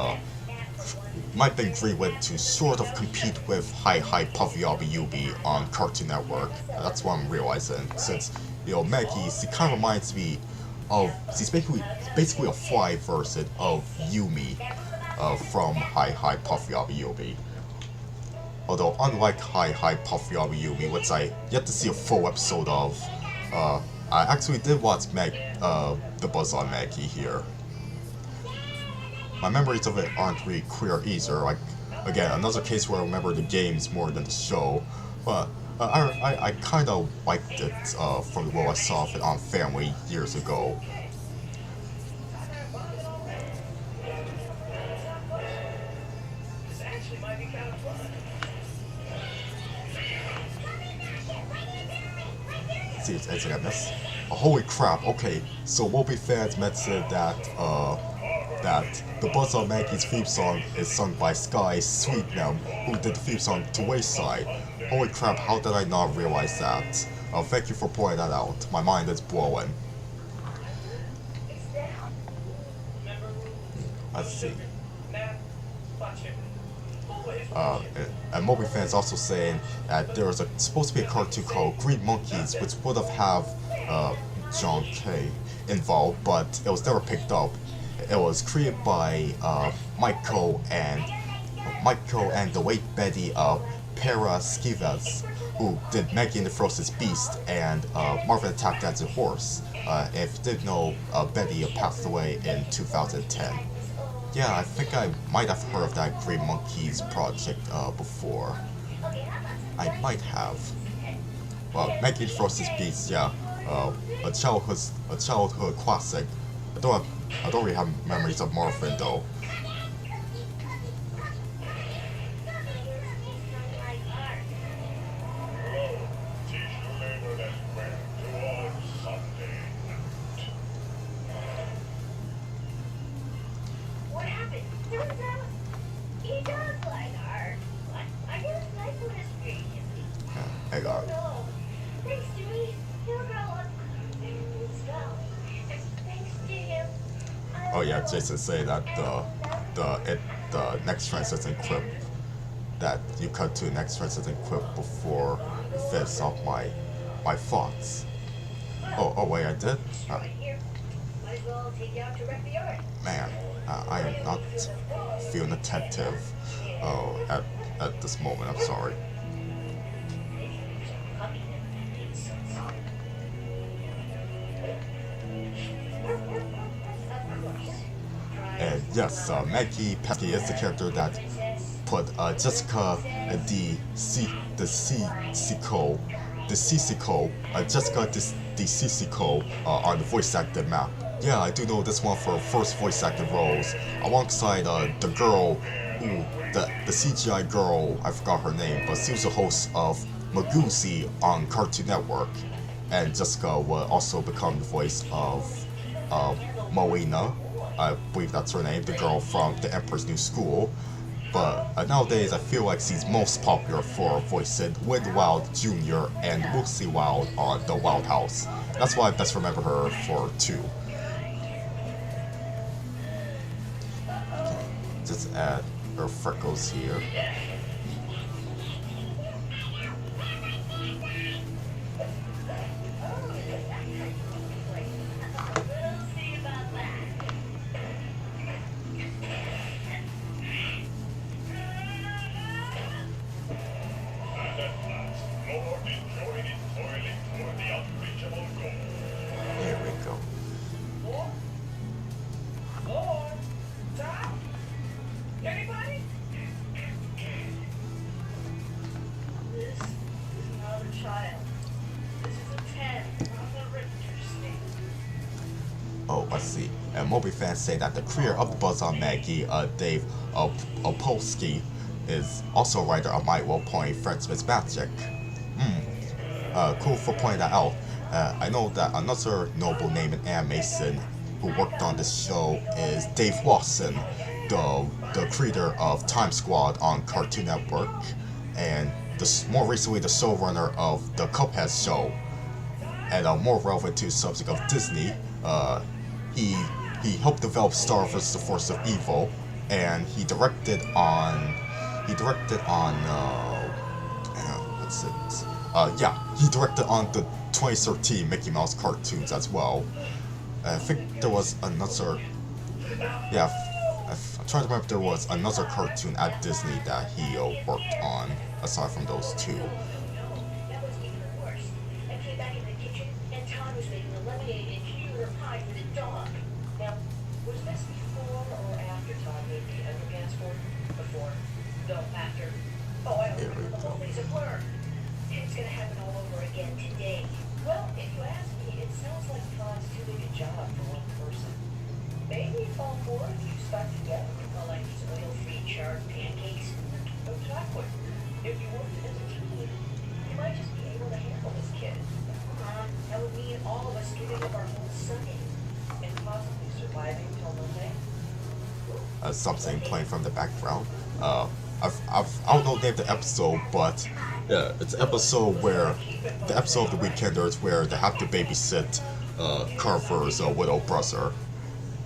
Speaker 10: agreed to sort of compete with Hi Hi Puffy Abby Yubi on Cartoon Network. That's what I'm realizing, since Maggie, she kind of reminds me of, she's basically a fly version of Yumi from Hi Hi Puffy Abby Yubi. Although unlike Hi Hi Puffy Abby Yubi, which I yet to see a full episode of, I actually did watch the Buzz on Maggie here. My memories of it aren't really clear either. Like, again, another case where I remember the games more than the show. But I kind of liked it from what I saw of it on Family years ago. See, it's like this. Oh, holy crap! Okay, so Moby fans mentioned that that the Buzz on Maggie's theme song is sung by Sky Sweetnam, who did the theme song to Wayside. Holy crap! How did I not realize that? Thank you for pointing that out. My mind is blowing. Let's see. And Moby fans also saying that there was supposed to be a cartoon called Green Monkeys, which would have John Kay involved, but it was never picked up. It was created by Michael and the late Betty Paraskevas, who did Maggie and the Ferocious Beast and Marvin Attack Dancing Horse. If you didn't know, Betty passed away in 2010. Yeah, I think I might have heard of that Green Monkeys project before. I might have. Well, Maggie and the Ferocious Beast, yeah, a childhood classic. I don't really have memories of Marvin though.
Speaker 11: What happened? He does like art. I guess I put his creativity.
Speaker 10: Hey, God.
Speaker 11: No. Thanks to me, he'll grow up as well. And thanks to him,
Speaker 10: Oh yeah, Jason say that the next transition clip that you cut to the next transition clip before you finish off my thoughts. Oh wait, I did?
Speaker 11: might as well take you out to wreck the yard.
Speaker 10: Man, I am not feeling attentive at this moment, I'm sorry. And yes, Maggie Pesky is the character that put Jessica Jessica on the voice acted map. Yeah, I do know this one for first voice acted roles, alongside the girl the CGI girl, I forgot her name, but she was the host of Magoozy on Cartoon Network. And Jessica will also become the voice of Moena, I believe that's her name, the girl from The Emperor's New School. But nowadays I feel like she's most popular for voicing Wind Wild Jr. and Lucy Wild on The Wild House. That's why I best remember her for too. Okay, just add her freckles here. Here we go.
Speaker 11: Anybody? This is not a child. This is a 10 on the Richter scale.
Speaker 10: Oh, I see. And Moby fans say that the creator of the Buzz on Maggie, Dave Opolsky, is also a writer on My Will Point Frenchman's Magic. Cool for pointing that out. I know that another notable name in animation who worked on this show is Dave Watson, the creator of Time Squad on Cartoon Network, and more recently the showrunner of the Cuphead show. And more relevant to the subject of Disney, he helped develop Star vs. the Force of Evil, and he directed on he directed on the 2013 Mickey Mouse cartoons as well. I think there was another, I'm trying to remember if there was another cartoon at Disney that he worked on aside from those two.
Speaker 11: That was even worse. I came back in the kitchen and Todd was making a lemonade and cucumber pie for the dog. Now, was this before or after Todd made the underpants for him? Before? No, after. Oh, I don't remember. The whole thing's a blur. It's gonna happen all over again today. Well, if you ask me, it sounds like Todd's too big a job for one person. Maybe if all four of you stuck together with all like these oil-free charred pancakes, no chocolate. If you worked as a team, you might just be able to handle this kid. That would mean all of us giving up our whole Sunday and possibly surviving till Monday.
Speaker 10: Something playing from the background. I don't know the name of the episode, but yeah, it's an episode where the episode of the Weekenders where they have to babysit Carver's widow brother.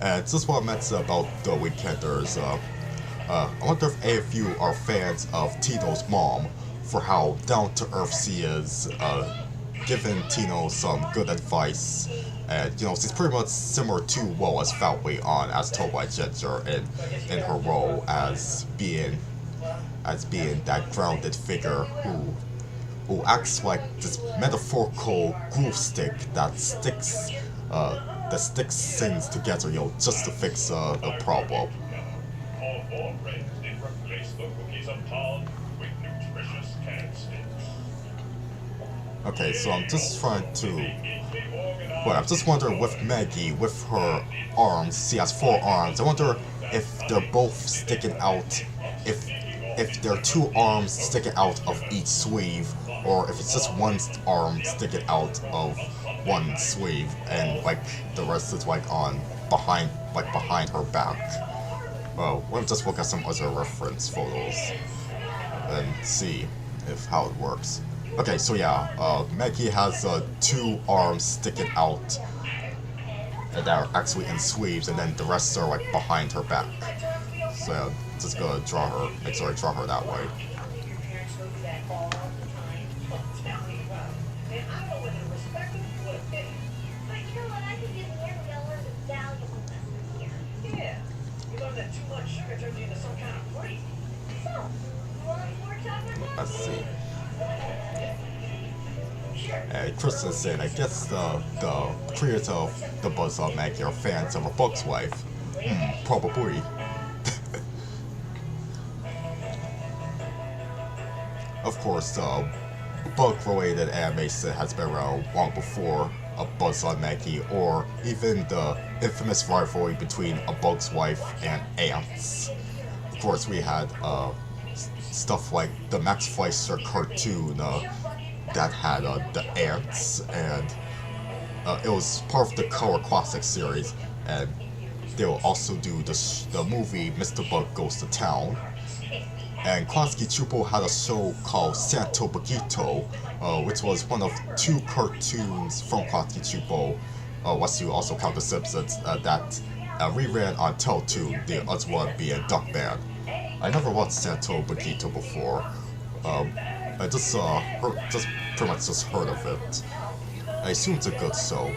Speaker 10: And this is what I meant about the Weekenders. I wonder if any of you are fans of Tino's mom for how down to earth she is, giving Tino some good advice. And she's pretty much similar to as Fat Way on as told by Ginger in her role as being that grounded figure who acts like this metaphorical glue stick that sticks things together, just to fix the problem. Okay, so I'm just wondering with Maggie, with her arms, she has 4 arms. I wonder if they're both sticking out, if there are 2 arms sticking out of each sleeve, or if it's just one arm sticking out of one sleeve, and like the rest is like behind her back. Well, we'll just look at some other reference photos and see how it works. Okay, so yeah, Maggie has 2 arms sticking out that are actually in sleeves, and then the rest are like behind her back. So yeah, just gonna draw her that way. Let's see. And Christensen, I guess the creators of the Buzz on Maggie are fans of A Bug's Life. Probably. Of course, bug-related animation has been around long before A Buzz on Maggie, or even the infamous rivalry between A Bug's Life and ants. Of course, we had stuff like the Max Fleischer cartoon that had the ants, and it was part of the Color Classic series, and they will also do the movie Mr. Bug Goes to Town. And Klasky Csupo had a show called Santo Bugito, which was one of 2 cartoons from Klasky Csupo, once you also count The Simpsons, that reran on Teletoon, the other one being Duckman. I never watched Santo Bugito before. I just pretty much just heard of it. I assume it's a good show.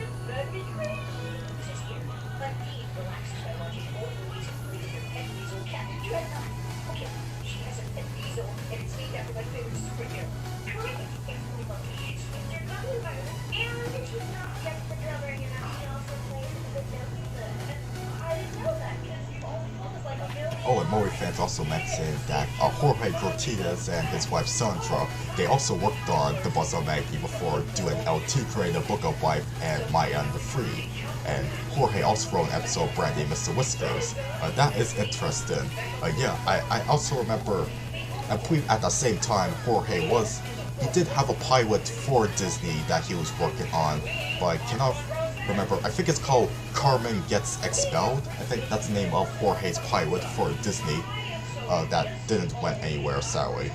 Speaker 10: Oh, and Maury fans also mentioned that Jorge Cortez and his wife Sandra, they also worked on The Buzz on Maggie before doing El Tigre, The Book of Life, and Maya and the Free. And Jorge also wrote an episode of Brandy and Mr. Whiskers. That is interesting. Yeah, I also remember, I believe at the same time, Jorge he did have a pilot for Disney that he was working on, but I cannot remember. I think it's called Carmen Gets Expelled. I think that's the name of Jorge's pilot for Disney. That didn't went anywhere, sadly.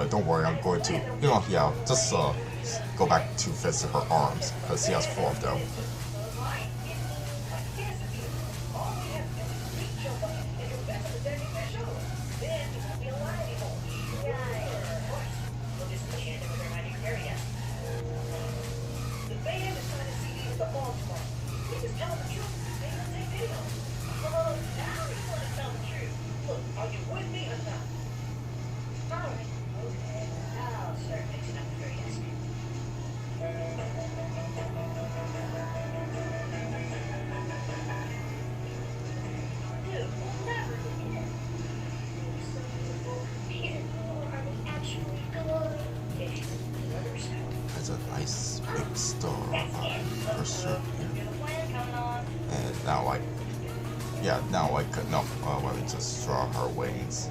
Speaker 10: Don't worry, I'm going to, just go back to visit her arms, because she has 4 of them. Nice big star on her shirt here. And now I could, let me just draw her wings.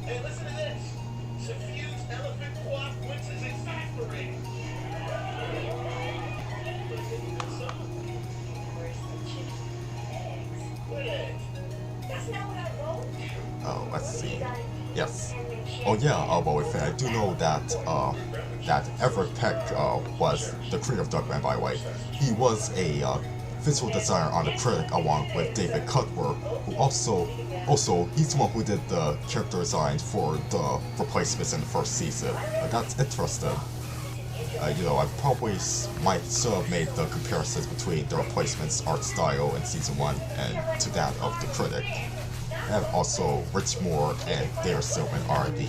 Speaker 12: Hey, listen to this. Suffused elephant quad wins is exasperating.
Speaker 11: That's not what I wrote.
Speaker 10: Oh, let's see. Yes. Oh yeah, but I do know that that Everett Peck was the creator of Duckman, by the way. He was a visual designer on the Critic along with David Cutworth, who also he's the one who did the character design for the replacements in the first season. That's interesting. I probably might have made the comparisons between the replacements art style in season 1 and to that of the Critic. And also Rich Moore and Dare Silverman are the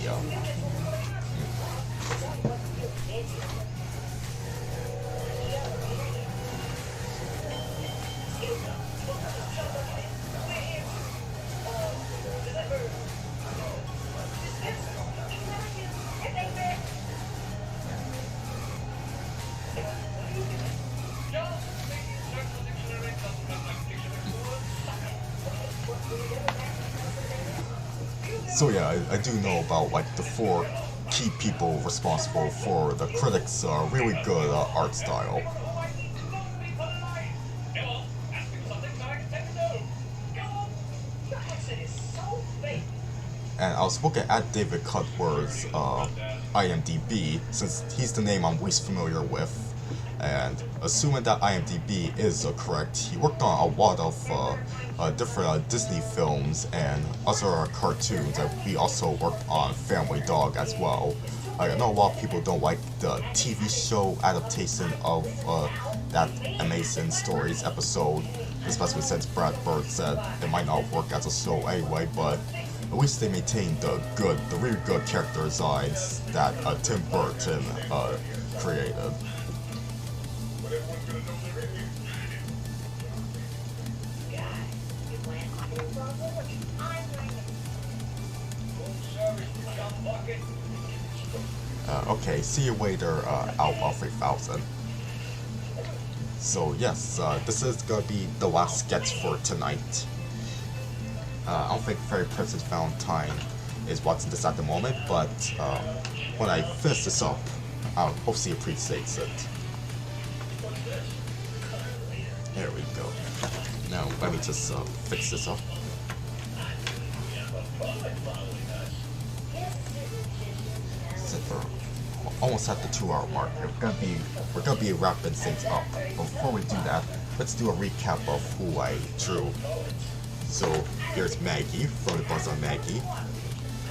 Speaker 10: So yeah, I do know about the 4 key people responsible for the Critics' really good art style. And I was looking at David Cutworth's IMDb, since he's the name I'm least familiar with. And assuming that IMDb is correct, he worked on a lot of different Disney films and other cartoons, and we also worked on Family Dog as well. I know a lot of people don't like the TV show adaptation of that Amazing Stories episode, especially since Brad Bird said it might not work as a show anyway, but at least they maintained the really good character designs that Tim Burton created. Okay, see you later, Alpha 3000. So yes, this is gonna be the last sketch for tonight. I don't think Fairy Princess Valentine is watching this at the moment, but when I finish this up, I hope she appreciates it. There we go. Now let me just fix this up. Almost at the 2-hour mark. We're gonna be wrapping things up. But before we do that, let's do a recap of who I drew. So here's Maggie from the Buzz on Maggie,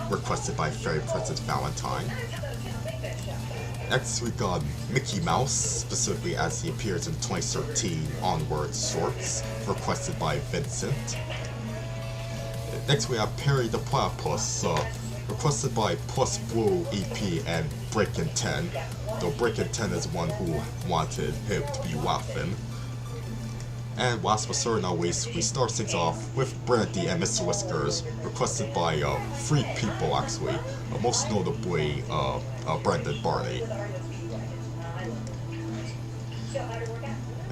Speaker 10: requested by Fairy Princess Valentine. Next we got Mickey Mouse, specifically as he appears in 2013 Onward shorts, requested by Vincent. Next we have Perry the Platypus, requested by Plus Blue EP and Breakin' 10, though Breakin' 10 is one who wanted him to be laughing. And last but certainly not least, we start things off with Brandy and Mr. Whiskers, requested by 3 people actually, most notably Brendan Barney.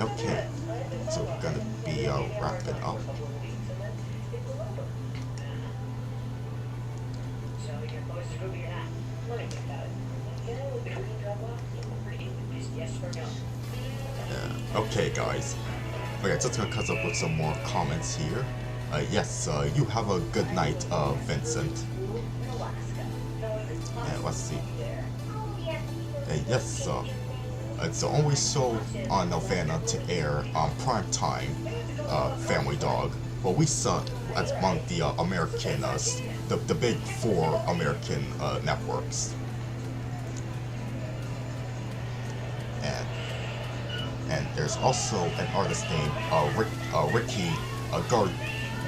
Speaker 10: Okay, so we're gonna be wrapping up. Okay guys, okay, just gonna catch up with some more comments here. Yes, you have a good night, Vincent. Let's see. Yes, it's the only show on Nelvana to air on prime time, Family Dog. Well, we saw as among the American, the big 4 American networks. And there's also an artist named Ricky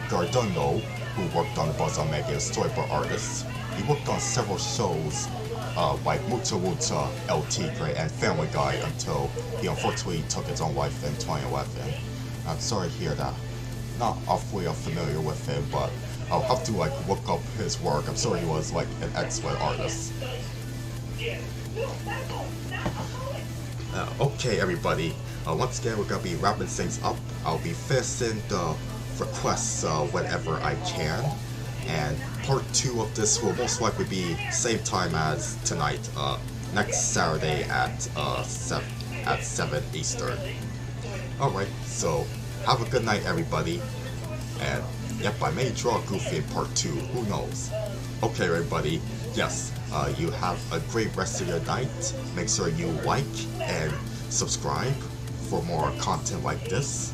Speaker 10: Garduno, who worked on the Buzz on Maggie as storyboard artist. He worked on several shows like Mucha Mucha, El Tigre, and Family Guy until he unfortunately took his own life in 2011. I'm sorry to hear that. Not awfully familiar with him, but I'll have to look up his work. I'm sure he was an excellent artist. Okay, everybody. Once again, we're gonna be wrapping things up. I'll be finishing the requests whenever I can, and part 2 of this will most likely be same time as tonight, next Saturday at 7 Eastern. All right, so have a good night, everybody. And yep, I may draw Goofy in part 2. Who knows? Okay, everybody. Yes, you have a great rest of your night. Make sure you like and subscribe for more content like this.